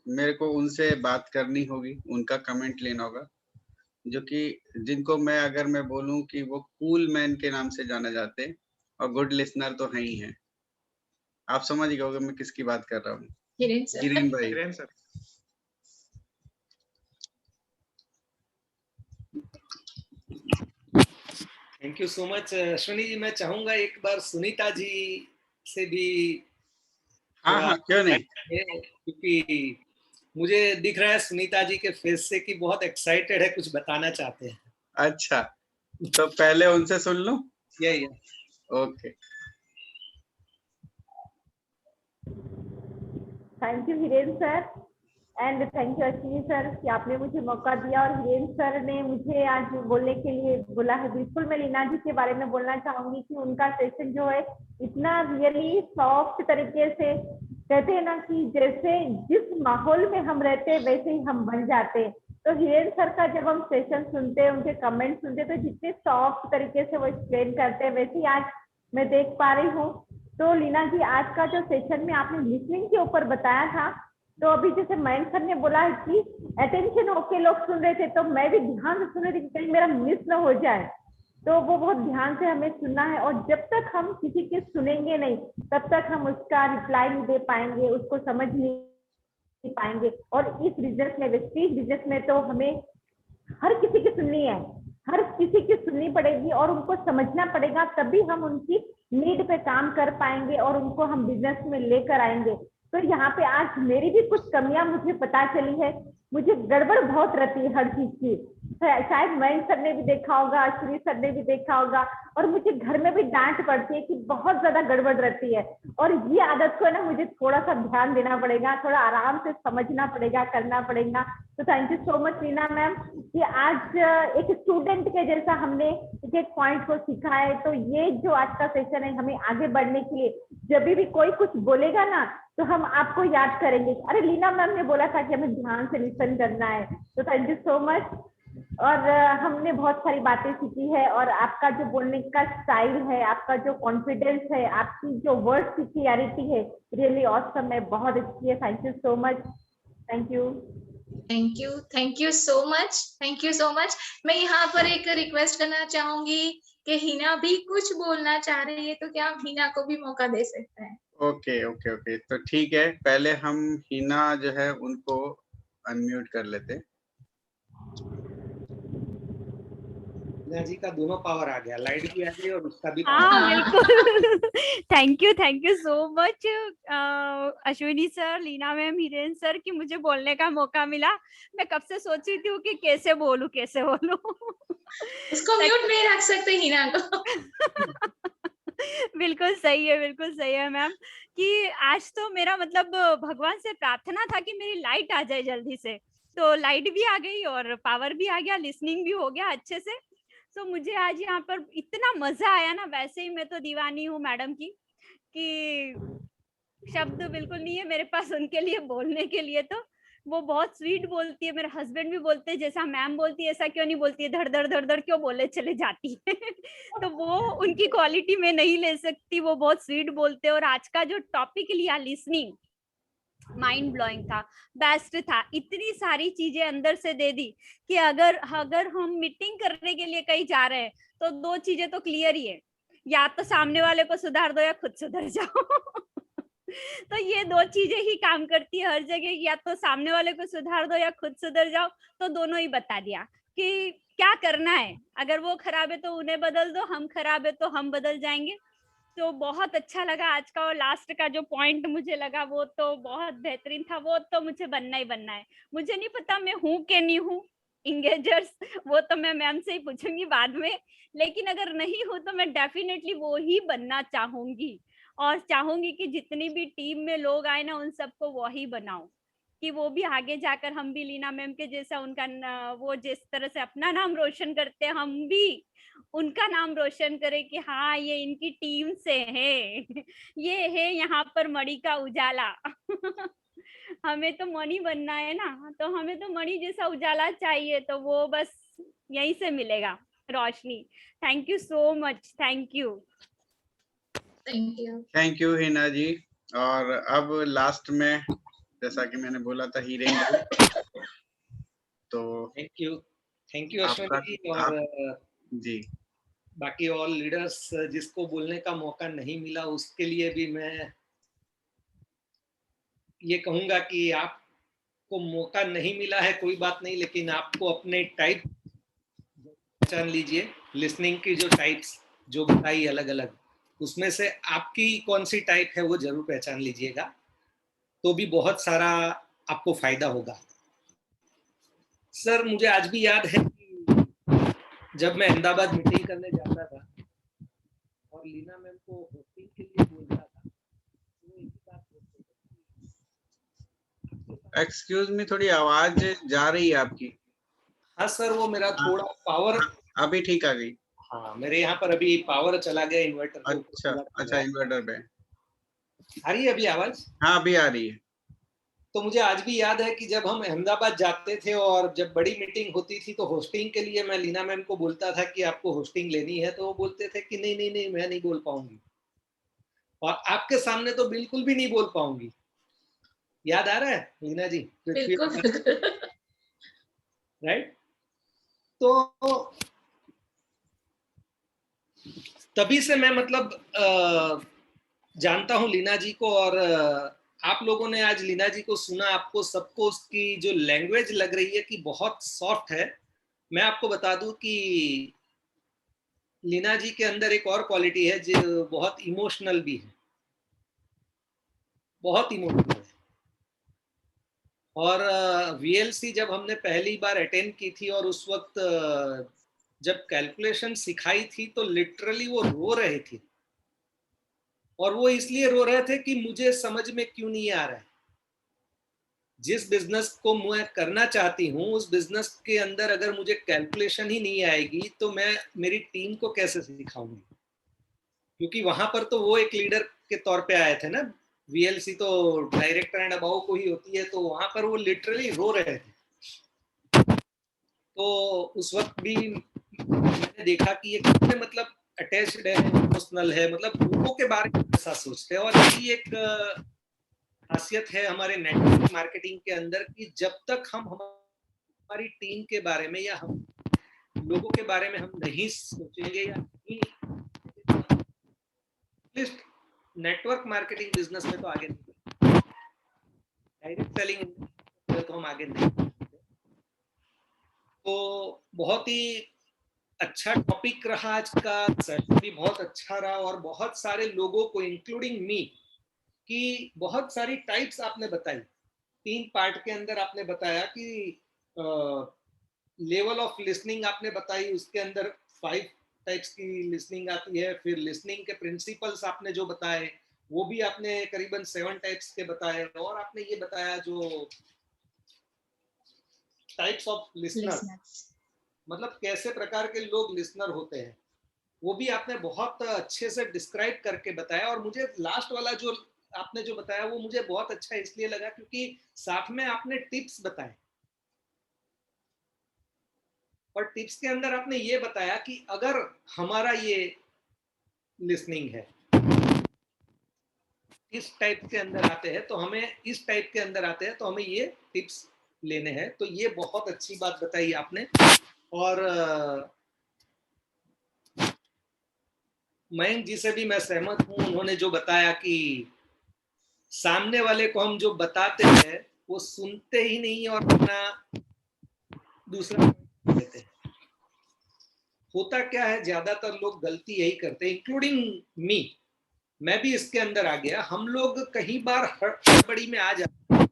मेरे को उनसे बात करनी होगी, उनका कमेंट लेना होगा, जो कि जिनको मैं अगर मैं बोलूं कि वो कूल मैन के नाम से जाने जाते हैं और गुड लिसनर तो है ही हैं। आप समझ गए होंगे मैं किसकी बात कर रहा हूँ। हिरेन सर। हिरेन भाई। Hiren sir. Thank you so much Ashwini ji. मैं चाहूंगा एक बार सुनीता जी से भी हाँ क्यों नहीं, क्योंकि मुझे दिख रहा है सुनीता जी के फेस से कि बहुत एक्साइटेड है, कुछ बताना चाहते हैं। अच्छा तो पहले उनसे सुन लूं। यही okay. Thank you Hiren sir and thank you Ashwini sir कि आपने मुझे मौका दिया और हिरेन सर ने मुझे आज बोलने के लिए बोला है। बिल्कुल मैं लीना जी के बारे में बोलना चाहूंगी कि उनका सेशन जो है इतना रियली सॉफ्ट तरीके से, कहते हैं ना कि जैसे जिस माहौल में हम रहते हैं वैसे ही हम बन जाते हैं। तो हिरेन सर का जब हम सेशन सुनते हैं, उनके कमेंट सुनते हैं, तो जितने सॉफ्ट तरीके से वो एक्सप्लेन करते हैं वैसे ही आज मैं देख पा रही हूँ। तो लीना जी आज का जो सेशन में आपने लिसनिंग के ऊपर बताया था, तो अभी जैसे मयंक सर ने बोला है कि अटेंशन होके लोग सुन रहे थे, तो मैं भी ध्यान से सुन रही थी कि कहीं मेरा मिस न हो जाए। तो वो बहुत ध्यान से हमें सुनना है और जब तक हम किसी के सुनेंगे नहीं तब तक हम उसका रिप्लाई नहीं दे पाएंगे, उसको समझ नहीं पाएंगे। और इस बिजनेस में, वेस्टीज बिजनेस में तो हमें हर किसी की सुननी है, हर किसी की सुननी पड़ेगी और उनको समझना पड़ेगा, तभी हम उनकी नीड पे काम कर पाएंगे और उनको हम बिजनेस में लेकर आएंगे। तो यहाँ पे आज मेरी भी कुछ कमियां मुझे पता चली है। मुझे गड़बड़ बहुत रहती है हर चीज की, शायद मयंक सर ने भी देखा होगा, अश्विनी सर ने भी देखा होगा, और मुझे घर में भी डांट पड़ती है कि बहुत ज्यादा गड़बड़ रहती है। और ये आदत को ना मुझे थोड़ा सा ध्यान देना पड़ेगा, थोड़ा आराम से समझना पड़ेगा, करना पड़ेगा। तो thank you so much Reena ma'am कि आज एक स्टूडेंट के जैसा हमने एक पॉइंट को सीखा है। तो ये जो आज का सेशन है हमें आगे बढ़ने के लिए, जब भी कोई कुछ बोलेगा ना तो हम आपको याद करेंगे, अरे लीना मैम ने बोला था कि हमें ध्यान से लिसन करना है। तो थैंक यू सो मच। और हमने बहुत सारी बातें सीखी है और आपका जो बोलने का स्टाइल है, आपका जो कॉन्फिडेंस है, आपकी जो वर्ड्स की क्लियरिटी है, रियली ऑसम है, बहुत अच्छी है। Thank you so much. Thank you thank you so much. मैं यहाँ पर एक रिक्वेस्ट करना चाहूंगी कि हिना भी कुछ बोलना चाह रही है, तो क्या आप हिना को भी मौका दे सकते हैं? ओके तो ठीक है, पहले हम हिना जो है उनको अनम्यूट कर लेते हैं। लीना जी का दोनों पावर आ गया, लाइट भी आ गई और उसका भी हाँ पावर। बिल्कुल। Thank you so much Ashwini sir, Leena ma'am, Hiren sir कि मुझे बोलने का मौका मिला। मैं कब से सोच रही थी कि कैसे बोलूं। उसको म्यूट नहीं रख सकते हिना को। बिल्कुल सही है मैम कि आज तो मेरा मतलब भगवान से प्रार्थना था कि मेरी लाइट आ जाए जल्दी से, तो लाइट भी आ गई और पावर भी आ गया, लिसनिंग भी हो गया अच्छे से। तो मुझे आज यहाँ पर इतना मजा आया ना। वैसे ही मैं तो दीवानी हूँ मैडम की कि शब्द बिल्कुल नहीं है मेरे पास उनके लिए बोलने के लिए। तो वो बहुत स्वीट बोलती है, मेरे हस्बैंड भी बोलते हैं जैसा मैम बोलती है ऐसा क्यों नहीं बोलती है, धड़ धड़ क्यों बोले चले जाती है। तो वो उनकी क्वालिटी में नहीं ले सकती, वो बहुत स्वीट बोलते हैं। और आज का जो टॉपिक लिया लिसनिंग, माइंड ब्लोइंग था, बेस्ट था। इतनी सारी चीजें अंदर से दे दी कि अगर हम मीटिंग करने के लिए कहीं जा रहे हैं तो दो चीजें तो क्लियर ही है, या तो सामने वाले को सुधार दो या खुद सुधर जाओ। तो ये दो चीजें ही काम करती है हर जगह, या तो सामने वाले को सुधार दो या खुद सुधर जाओ। तो दोनों ही बता दिया कि क्या करना है। अगर वो खराब है तो उन्हें बदल दो, हम खराब है तो हम बदल जाएंगे। तो बहुत अच्छा लगा आज का। और लास्ट का जो पॉइंट मुझे लगा वो तो बहुत बेहतरीन था। वो तो मुझे बनना ही बनना है। मुझे नहीं पता मैं हूँ कि नहीं हूँ इंगेजर्स, वो तो मैं मैम से ही पूछूंगी बाद में। लेकिन अगर नहीं हूँ तो मैं डेफिनेटली वो ही बनना चाहूंगी। और चाहूंगी कि जितनी भी टीम में लोग आए ना उन सबको वही बनाओ, कि वो भी आगे जाकर हम भी लीना मैम के जैसा उनका वो जिस तरह से अपना नाम रोशन करते हैं हम भी उनका नाम रोशन करें कि हाँ ये इनकी टीम से है। ये है यहाँ पर मणि का उजाला। हमें तो मणि बनना है ना, तो हमें तो मणि जैसा उजाला चाहिए, तो वो बस यहीं से मिलेगा रोशनी। Thank you so much. Thank you Hina ji. और अब लास्ट में जैसा कि मैंने बोला था हिरेन जी, तो थैंक यू अश्विनी जी। और जी बाकी ऑल लीडर्स जिसको बोलने का मौका नहीं मिला उसके लिए भी मैं ये कहूंगा कि आपको मौका नहीं मिला है कोई बात नहीं, लेकिन आपको अपने टाइप पहचान लीजिए। लिसनिंग की जो टाइप्स जो बताई अलग अलग, उसमें से आपकी कौन सी टाइप है वो जरूर पहचान लीजिएगा, तो भी बहुत सारा आपको फायदा होगा। सर मुझे आज भी याद है कि जब मैं अहमदाबाद मीटिंग करने जाता था और लीना मैम को होस्टिंग के लिए बोलता था, तो एक ही बात बोलते थे। एक्सक्यूज मी, थोड़ी आवाज जा रही है आपकी। हाँ सर, वो मेरा थोड़ा पावर अभी ठीक आ गई। हाँ, मेरे यहाँ पर अभी पावर चला गया इन्वर्टर को। अच्छा इन्वर्टर पे आ रही है अभी आवाज? हाँ अभी आ रही है। तो मुझे आज भी याद है कि जब हम अहमदाबाद जाते थे और जब बड़ी मीटिंग होती थी तो होस्टिंग के लिए मैं लीना मैम को बोलता था कि आपको होस्टिंग लेनी है, तो वो बोलते थे कि नहीं नहीं नहीं मैं नहीं बोल पाऊंगी, और आपके सामने तो बिल्कुल भी नहीं बोल पाऊंगी। याद आ रहा है लीना जी? राइट। तो तभी से मैं मतलब जानता हूं लीना जी को, और आप लोगों ने आज लीना जी को सुना, आपको सबको उसकी जो लैंग्वेज लग रही है कि बहुत सॉफ्ट है। मैं आपको बता दूं कि लीना जी के अंदर एक और क्वालिटी है जो बहुत इमोशनल भी है, बहुत इमोशनल है। और वीएलसी जब हमने पहली बार अटेंड की थी और उस वक्त जब कैलकुलेशन सिखाई थी तो लिटरली वो रो रहे थे, और वो इसलिए रो रहे थे कि मुझे समझ में क्यों नहीं आ रहा है। जिस बिजनेस को मैं करना चाहती हूँ उस बिजनेस के अंदर अगर मुझे कैलकुलेशन ही नहीं आएगी तो मैं मेरी टीम को कैसे सिखाऊंगी, क्योंकि वहां पर तो वो एक लीडर के तौर पे आए थे ना। वीएलसी तो डायरेक्टर एंड अबाउ को ही होती है, तो वहां पर वो लिटरली रो रहे थे। तो उस वक्त भी मैंने देखा कि ये कितने मतलब अटैच्ड है, इमोशनल है, मतलब लोगों के बारे में ऐसा सोचते हैं। और यही एक खासियत है हमारे नेटवर्क मार्केटिंग के अंदर कि जब तक हम हमारी टीम के बारे में या हम लोगों के बारे में हम नहीं सोचेंगे या नहीं, नेटवर्क मार्केटिंग बिजनेस में तो आगे नहीं, डायरेक्ट सेलिंग तो हम आगे नहीं। तो बहुत ही अच्छा टॉपिक रहा आज का, सेशन भी बहुत अच्छा रहा और बहुत सारे लोगों को इंक्लूडिंग मी कि बहुत सारी टाइप्स आपने बताई। 3 पार्ट के अंदर आपने बताया कि लेवल ऑफ लिसनिंग आपने बताई, उसके अंदर 5 टाइप्स की लिसनिंग आती है। फिर लिसनिंग के प्रिंसिपल्स आपने जो बताए वो भी आपने करीबन 7 टाइप्स के बताए, और आपने ये बताया जो टाइप्स ऑफ लिसनर, मतलब कैसे प्रकार के लोग लिसनर होते हैं, वो भी आपने बहुत अच्छे से डिस्क्राइब करके बताया। और मुझे लास्ट वाला जो आपने जो बताया वो मुझे बहुत अच्छा इसलिए लगा क्योंकि साथ में आपने टिप्स बताए, और टिप्स के अंदर आपने ये बताया कि अगर हमारा ये लिसनिंग है इस टाइप के अंदर आते हैं तो हमें इस टाइप के अंदर आते हैं तो हमें ये टिप्स लेने हैं। तो ये बहुत अच्छी बात बताई आपने। और मयंक जी से भी मैं सहमत हूँ, उन्होंने जो बताया कि सामने वाले को हम जो बताते हैं वो सुनते ही नहीं और अपना दूसरा देते हैं। होता क्या है, ज्यादातर लोग गलती यही करते हैं, इंक्लूडिंग मी, मैं भी इसके अंदर आ गया। हम लोग कई बार हड़बड़ी में आ जाते हैं।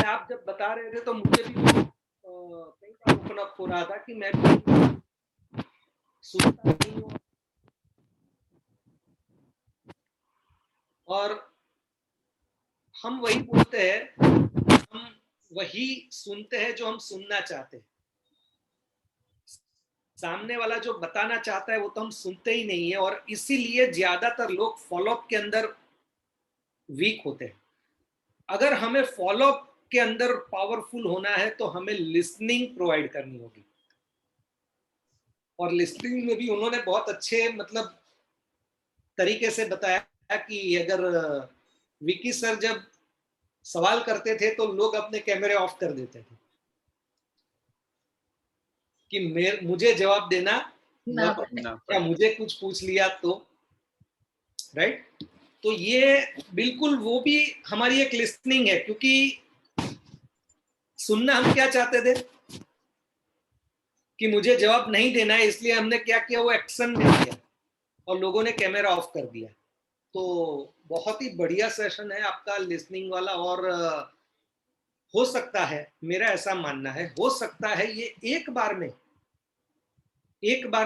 आप जब बता रहे थे तो मुझे भी कई बार ओपन अप हो रहा था कि मैं भी सुनता नहीं हूँ, और हम वही बोलते हैं, हम वही सुनते हैं जो हम सुनना चाहते हैं। सामने वाला जो बताना चाहता है वो तो हम सुनते ही नहीं है, और इसीलिए ज्यादातर लोग फॉलोअप के अंदर वीक होते हैं। अगर हमें फॉलोअप के अंदर पावरफुल होना है तो हमें लिसनिंग प्रोवाइड करनी होगी। और लिसनिंग में भी उन्होंने बहुत अच्छे मतलब तरीके से बताया कि अगर विकी सर जब सवाल करते थे तो लोग अपने कैमरे ऑफ कर देते थे कि मुझे जवाब देना ना पड़े, या मुझे कुछ पूछ लिया तो, राइट। तो ये बिल्कुल वो भी हमारी एक लिसनिंग है, क्योंकि सुनना हम क्या चाहते थे कि मुझे जवाब नहीं देना है, इसलिए हमने क्या किया, वो एक्शन दे दिया और लोगों ने कैमरा ऑफ कर दिया। तो बहुत ही बढ़िया सेशन है आपका लिसनिंग वाला। और हो सकता है, मेरा ऐसा मानना है, हो सकता है ये एक बार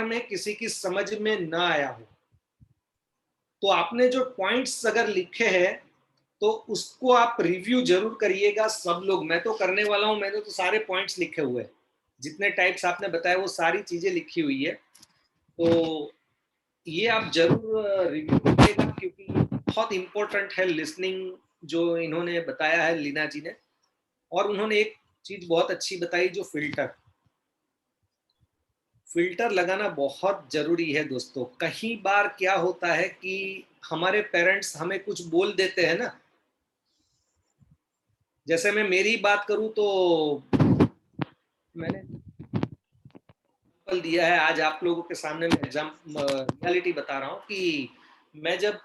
में किसी की समझ में ना आया हो, तो आपने जो पॉइंट्स अगर लिखे हैं तो उसको आप रिव्यू जरूर करिएगा सब लोग। मैं तो करने वाला हूं, मैंने तो सारे पॉइंट्स लिखे हुए हैं, जितने टाइप्स आपने बताया वो सारी चीजें लिखी हुई है। तो ये आप जरूर रिव्यू करिएगा, क्योंकि बहुत इंपॉर्टेंट है लिसनिंग जो इन्होंने बताया है लीना जी ने। और उन्होंने एक चीज बहुत अच्छी बताई, जो फिल्टर लगाना बहुत जरूरी है दोस्तों। कई बार क्या होता है कि हमारे पेरेंट्स हमें कुछ बोल देते हैं ना, जैसे मैं मेरी बात करूं तो मैंने दिया है आज आप लोगों के सामने, मैं रियलिटी बता रहा हूं कि मैं जब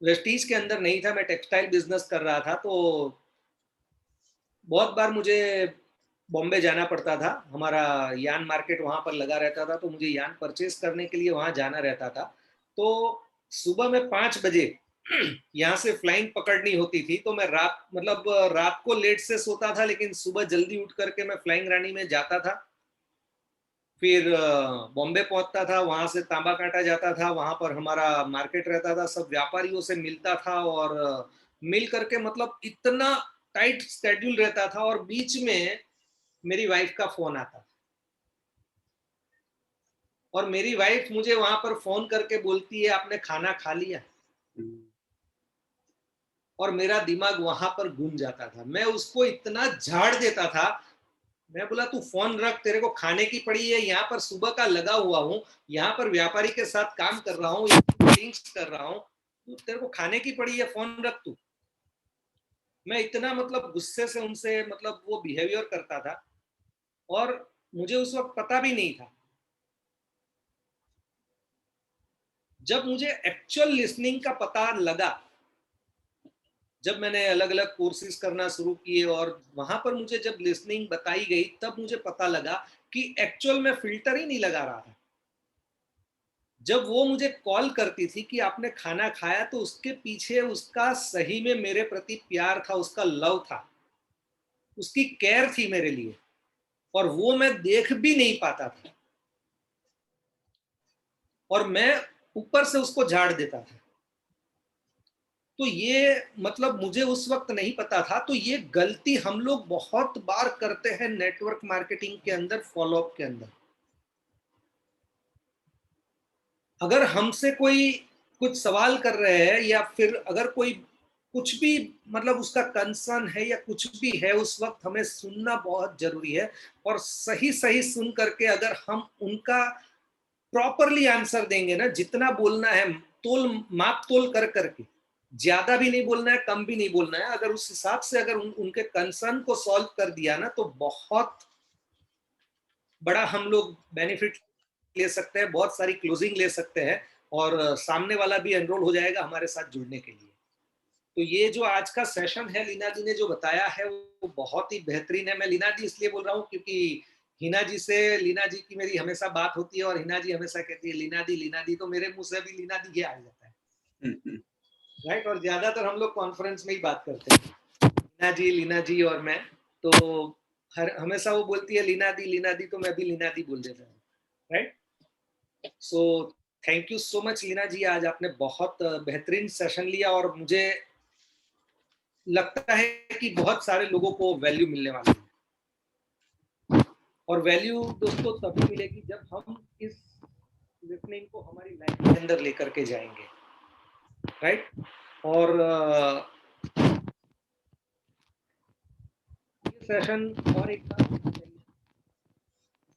वेस्टीज के अंदर नहीं था, मैं टेक्सटाइल बिजनेस कर रहा था, तो बहुत बार मुझे बॉम्बे जाना पड़ता था। हमारा यान मार्केट वहां पर लगा रहता था, तो मुझे यान परचेज करने के लिए वहां जाना रहता था। तो सुबह में 5 बजे यहाँ से फ्लाइंग पकड़नी होती थी, तो मैं रात को लेट से सोता था, लेकिन सुबह जल्दी उठ करके मैं फ्लाइंग रानी में जाता था। फिर बॉम्बे पहुंचता था, वहां से तांबा काटा जाता था, वहां पर हमारा मार्केट रहता था, सब व्यापारियों से मिलता था, और मिल करके मतलब इतना टाइट स्केड्यूल रहता था। और बीच में मेरी वाइफ का फोन आता था, और मेरी वाइफ मुझे वहां पर फोन करके बोलती है आपने खाना खा लिया, और मेरा दिमाग वहां पर गूंज जाता था। मैं उसको इतना झाड़ देता था, मैं बोला तू फोन रख, तेरे को खाने की पड़ी है, यहाँ पर सुबह का लगा हुआ हूँ, यहाँ पर व्यापारी के साथ काम कर रहा हूँ, मीटिंग्स कर रहा हूँ, तेरे को खाने की पड़ी है, फोन रख तू। मैं इतना मतलब गुस्से से उनसे मतलब वो बिहेवियर करता था, और मुझे उस वक्त पता भी नहीं था। जब मुझे एक्चुअल लिसनिंग का पता लगा, जब मैंने अलग अलग कोर्सेज करना शुरू किए और वहां पर मुझे जब लिसनिंग बताई गई, तब मुझे पता लगा कि एक्चुअल में फिल्टर ही नहीं लगा रहा था। जब वो मुझे कॉल करती थी कि आपने खाना खाया, तो उसके पीछे उसका सही में मेरे प्रति प्यार था, उसका लव था, उसकी केयर थी मेरे लिए, और वो मैं देख भी नहीं पाता था और मैं ऊपर से उसको झाड़ देता था। तो ये मतलब मुझे उस वक्त नहीं पता था। तो ये गलती हम लोग बहुत बार करते हैं नेटवर्क मार्केटिंग के अंदर, फॉलोअप के अंदर। अगर हमसे कोई कुछ सवाल कर रहे हैं या फिर अगर कोई कुछ भी मतलब उसका कंसर्न है या कुछ भी है, उस वक्त हमें सुनना बहुत जरूरी है। और सही सही सुन करके अगर हम उनका प्रॉपरली आंसर देंगे ना, जितना बोलना है माप तोल कर करके, ज्यादा भी नहीं बोलना है, कम भी नहीं बोलना है, अगर उस हिसाब से अगर उनके कंसर्न को सॉल्व कर दिया ना, तो बहुत बड़ा हम लोग बेनिफिट ले सकते हैं, बहुत सारी क्लोजिंग ले सकते हैं, और सामने वाला भी एनरोल हो जाएगा हमारे साथ जुड़ने के लिए। तो ये जो आज का सेशन है, लीना जी ने जो बताया है वो बहुत ही बेहतरीन है। मैं लीना जी इसलिए बोल रहा हूँ क्योंकि हिना जी से, लीना जी की मेरी हमेशा बात होती है और हिना जी हमेशा कहती है लीना दी, तो मेरे मुंह से भी लीना दी ये आ जाता है, राइट। और ज्यादातर हम लोग कॉन्फ्रेंस में ही बात करते हैं, लीना जी और मैं। तो हमेशा वो बोलती है लीना दी, तो मैं भी लीना दी बोल देता हूँ, right. So thank you so much Leena ji, आज आपने बहुत बेहतरीन सेशन लिया और मुझे लगता है कि बहुत सारे लोगों को वैल्यू मिलने वाली है। और वैल्यू दोस्तों तभी मिलेगी जब हम इस लिसनिंग को हमारी लाइफ के अंदर लेकर के जाएंगे, राइट। और ये सेशन और एक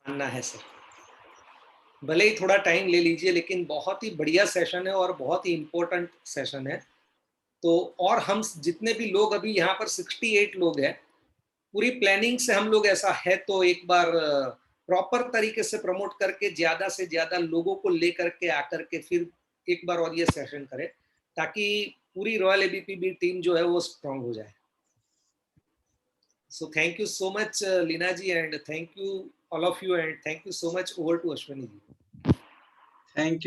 मानना है सर, भले ही थोड़ा टाइम ले लीजिए, लेकिन बहुत ही बढ़िया सेशन है और बहुत ही इंपॉर्टेंट सेशन है। तो और हम जितने भी लोग अभी यहाँ पर 68 लोग हैं, पूरी प्लानिंग से हम लोग ऐसा है तो एक बार प्रॉपर तरीके से प्रमोट करके ज्यादा से ज्यादा लोगों को लेकर के आकर के फिर एक बार और ये सेशन करें, ताकि पूरी रॉयल एबीपीबी टीम जो है वो स्ट्रांग हो जाए। So thank you so much Leena ji, and thank you all of you, and thank you so much. Over to Ashwini ji. Thank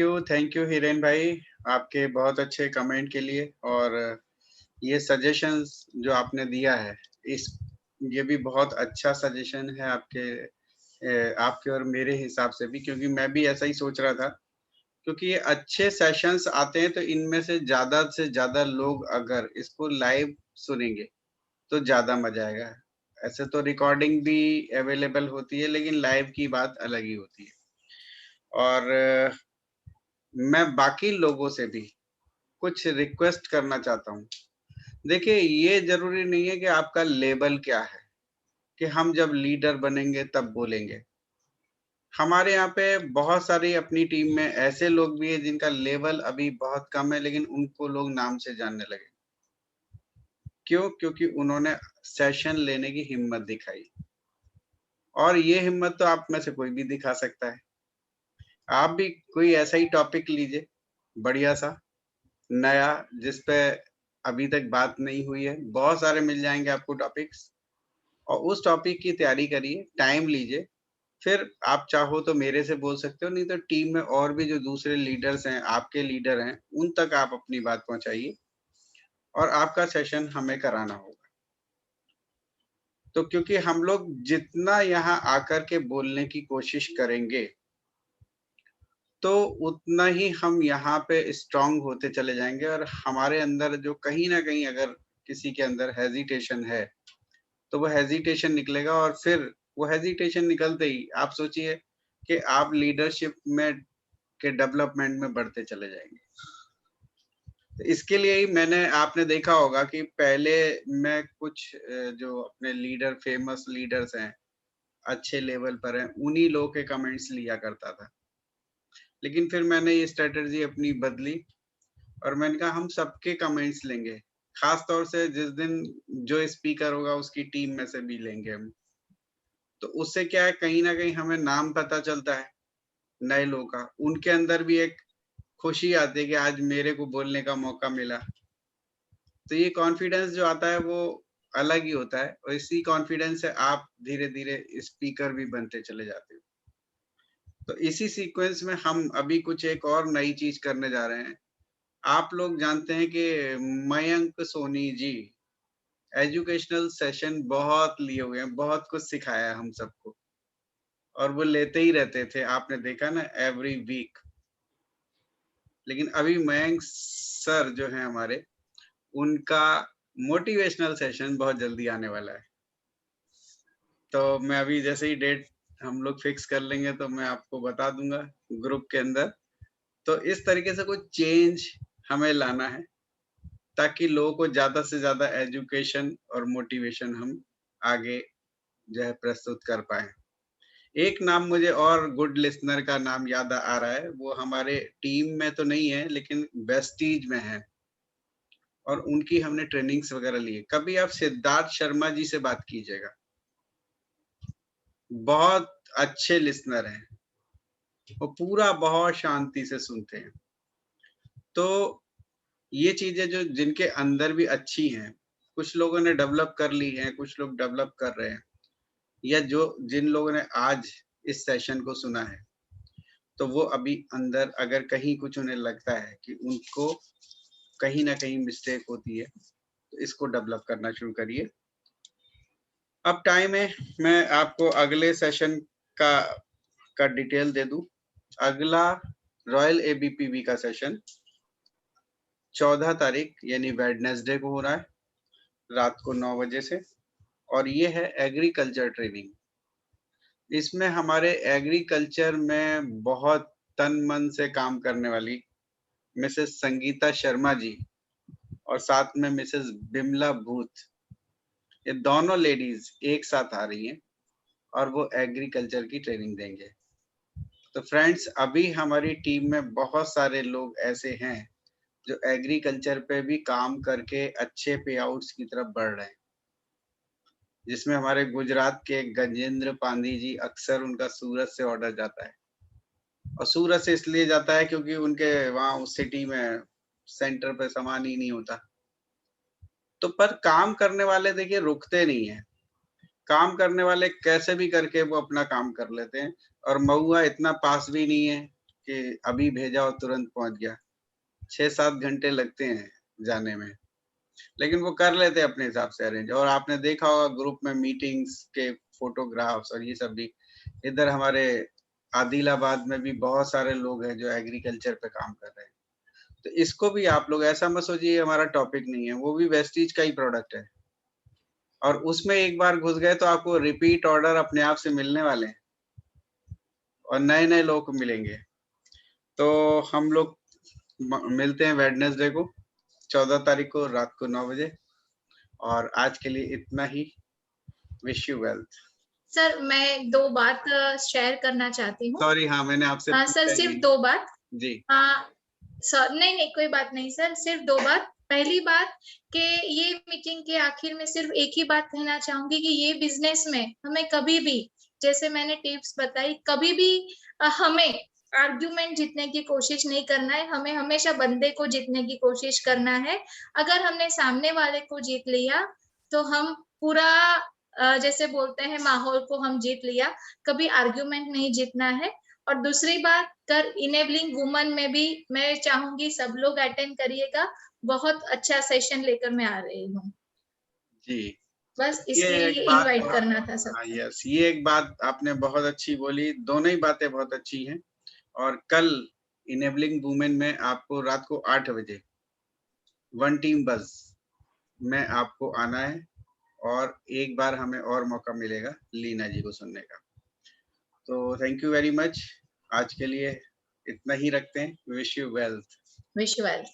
you Hiren भाई, आपके बहुत अच्छे कमेंट के लिए, और ये सजेशंस जो आपने दिया है, ये भी बहुत अच्छा सजेशन है आपके और मेरे हिसाब से भी, क्योंकि मैं भी ऐसा ही सोच रहा था। क्योंकि ये अच्छे सेशंस आते हैं तो इनमें से ज्यादा लोग अगर इसको लाइव सुनेंगे तो ज्यादा मजा आएगा। ऐसे तो रिकॉर्डिंग भी अवेलेबल होती है, लेकिन लाइव की बात अलग ही होती है। और मैं बाकी लोगों से भी कुछ रिक्वेस्ट करना चाहता हूँ। देखिए, ये जरूरी नहीं है कि आपका लेवल क्या है कि हम जब लीडर बनेंगे तब बोलेंगे। हमारे यहाँ पे बहुत सारी अपनी टीम में ऐसे लोग भी हैं जिनका लेवल अभी बहुत कम है, लेकिन उनको लोग नाम से जानने लगे। क्यों? क्योंकि उन्होंने सेशन लेने की हिम्मत दिखाई, और ये हिम्मत तो आप में से कोई भी दिखा सकता है। आप भी कोई ऐसा ही टॉपिक लीजिए, बढ़िया सा नया, जिस पे अभी तक बात नहीं हुई है। बहुत सारे मिल जाएंगे आपको टॉपिक्स, और उस टॉपिक की तैयारी करिए, टाइम लीजिए। फिर आप चाहो तो मेरे से बोल सकते हो, नहीं तो टीम में और भी जो दूसरे लीडर्स हैं, आपके लीडर हैं, उन तक आप अपनी बात पहुंचाइए, और आपका सेशन हमें कराना होगा। तो क्योंकि हम लोग जितना यहाँ आकर के बोलने की कोशिश करेंगे, तो उतना ही हम यहाँ पे स्ट्रांग होते चले जाएंगे। और हमारे अंदर जो कहीं ना कहीं अगर किसी के अंदर हेजिटेशन है, तो वो हेजिटेशन निकलेगा, और फिर वो हेजिटेशन निकलते ही आप सोचिए कि आप लीडरशिप में के डेवलपमेंट में बढ़ते चले जाएंगे। तो इसके लिए ही आपने देखा होगा कि पहले मैं कुछ जो अपने लीडर, फेमस लीडर्स हैं, अच्छे लेवल पर हैं, उन्हीं लोगों के कमेंट्स लिया करता था। लेकिन फिर मैंने ये स्ट्रेटजी अपनी बदली, और मैंने कहा हम सबके कमेंट्स लेंगे, खास तौर से जिस दिन जो स्पीकर होगा उसकी टीम में से भी लेंगे हम। तो उससे क्या है, कहीं ना कहीं हमें नाम पता चलता है नए लोगों का, उनके अंदर भी एक खुशी आती है कि आज मेरे को बोलने का मौका मिला। तो ये कॉन्फिडेंस जो आता है वो अलग ही होता है, और इसी कॉन्फिडेंस से आप धीरे धीरे स्पीकर भी बनते चले जाते हो। तो इसी सीक्वेंस में हम अभी कुछ एक और नई चीज करने जा रहे हैं। आप लोग जानते हैं कि मयंक सोनी जी एजुकेशनल सेशन बहुत लिए हुए हैं, बहुत कुछ सिखाया है हम सबको, और वो लेते ही रहते थे, आपने देखा ना, एवरी वीक। लेकिन अभी मयंक सर जो है हमारे, उनका मोटिवेशनल सेशन बहुत जल्दी आने वाला है। तो मैं अभी जैसे ही डेट हम लोग फिक्स कर लेंगे तो मैं आपको बता दूंगा ग्रुप के अंदर। तो इस तरीके से कुछ चेंज हमें लाना है ताकि लोगों को ज्यादा से ज्यादा एजुकेशन और मोटिवेशन हम आगे जो है प्रस्तुत कर पाए। एक नाम मुझे और गुड लिसनर का नाम याद आ रहा है, वो हमारे टीम में तो नहीं है लेकिन वेस्टीज में है, और उनकी हमने ट्रेनिंग्स वगैरह ली है। कभी आप सिद्धार्थ शर्मा जी से बात कीजिएगा, बहुत अच्छे लिसनर हैं, वो पूरा बहुत शांति से सुनते हैं। तो ये चीजें जो जिनके अंदर भी अच्छी हैं, कुछ लोगों ने डेवलप कर ली हैं, कुछ लोग डेवलप कर रहे हैं, या जो जिन लोगों ने आज इस सेशन को सुना है, तो वो अभी अंदर अगर कहीं कुछ उन्हें लगता है कि उनको कहीं ना कहीं मिस्टेक होती है, तो इसको डेवलप करना शुरू करिए। अब टाइम है, मैं आपको अगले सेशन का डिटेल दे दूं। अगला रॉयल एबीपीबी का सेशन 14 तारीख यानी वेडनेसडे को हो रहा है, रात को 9 बजे से, और ये है एग्रीकल्चर ट्रेनिंग। इसमें हमारे एग्रीकल्चर में बहुत तन मन से काम करने वाली मिसेस संगीता शर्मा जी और साथ में मिसेस बिमला भूत, ये दोनों लेडीज एक साथ आ रही हैं और वो एग्रीकल्चर की ट्रेनिंग देंगे। तो फ्रेंड्स, अभी हमारी टीम में बहुत सारे लोग ऐसे हैं जो एग्रीकल्चर पे भी काम करके अच्छे पे आउट्स की तरफ बढ़ रहे हैं, जिसमें हमारे गुजरात के गजेंद्र पांडी जी, अक्सर उनका सूरत से ऑर्डर जाता है, और सूरत से इसलिए जाता है क्योंकि उनके वहाँ उस सिटी में सेंटर पे सामान ही नहीं होता। तो पर काम करने वाले देखिए रुकते नहीं है, काम करने वाले कैसे भी करके वो अपना काम कर लेते हैं, और महुआ इतना पास भी नहीं है कि अभी भेजा और तुरंत पहुंच गया, 6-7 घंटे लगते हैं जाने में, लेकिन वो कर लेते हैं अपने हिसाब से अरेंज। और आपने देखा होगा ग्रुप में मीटिंग्स के फोटोग्राफ्स और ये सब भी। इधर हमारे आदिलाबाद में भी बहुत सारे लोग हैं जो एग्रीकल्चर पे काम कर रहे हैं। तो इसको भी आप लोग ऐसा मत सोचिए हमारा टॉपिक नहीं है, वो भी वेस्टीज का ही प्रोडक्ट है, और उसमें एक बार घुस गए तो आपको रिपीट ऑर्डर अपने आप से मिलने वाले हैं और नए नए लोग मिलेंगे। तो हम लोग मिलते हैं वेडनेसडे को 14 तारीख को रात को 9 बजे, और आज के लिए इतना ही। Wish you wealth. सर मैं 2 बात शेयर करना चाहती हूँ। सॉरी, हाँ मैंने आपसे सर सिर्फ 2 बात जी। सर नहीं कोई बात नहीं सर, सिर्फ 2 बात। पहली बात कि ये मीटिंग के आखिर में सिर्फ एक ही बात कहना चाहूंगी कि ये बिजनेस में हमें कभी भी, जैसे मैंने टिप्स बताई, कभी भी हमें आर्ग्यूमेंट जीतने की कोशिश नहीं करना है, हमें हमेशा बंदे को जीतने की कोशिश करना है। अगर हमने सामने वाले को जीत लिया तो हम पूरा जैसे बोलते हैं माहौल को हम जीत लिया, कभी आर्ग्यूमेंट नहीं जीतना है। और दूसरी बात, कर इनेबलिंग वुमन में भी मैं चाहूंगी सब लोग अटेंड करिएगा, बहुत अच्छा सेशन लेकर मैं आ रही हूँ जी। बस इसलिए इनवाइट करना था सब। यस, ये एक बात आपने बहुत अच्छी बोली, दोनों ही बातें बहुत अच्छी हैं। और कल इनेबलिंग वुमेन में आपको रात को 8 बजे वन टीम बस में आपको आना है, और एक बार हमें और मौका मिलेगा लीना जी को सुनने का। तो थैंक यू वेरी मच, आज के लिए इतना ही रखते हैं। Wish you wealth. Wish you wealth.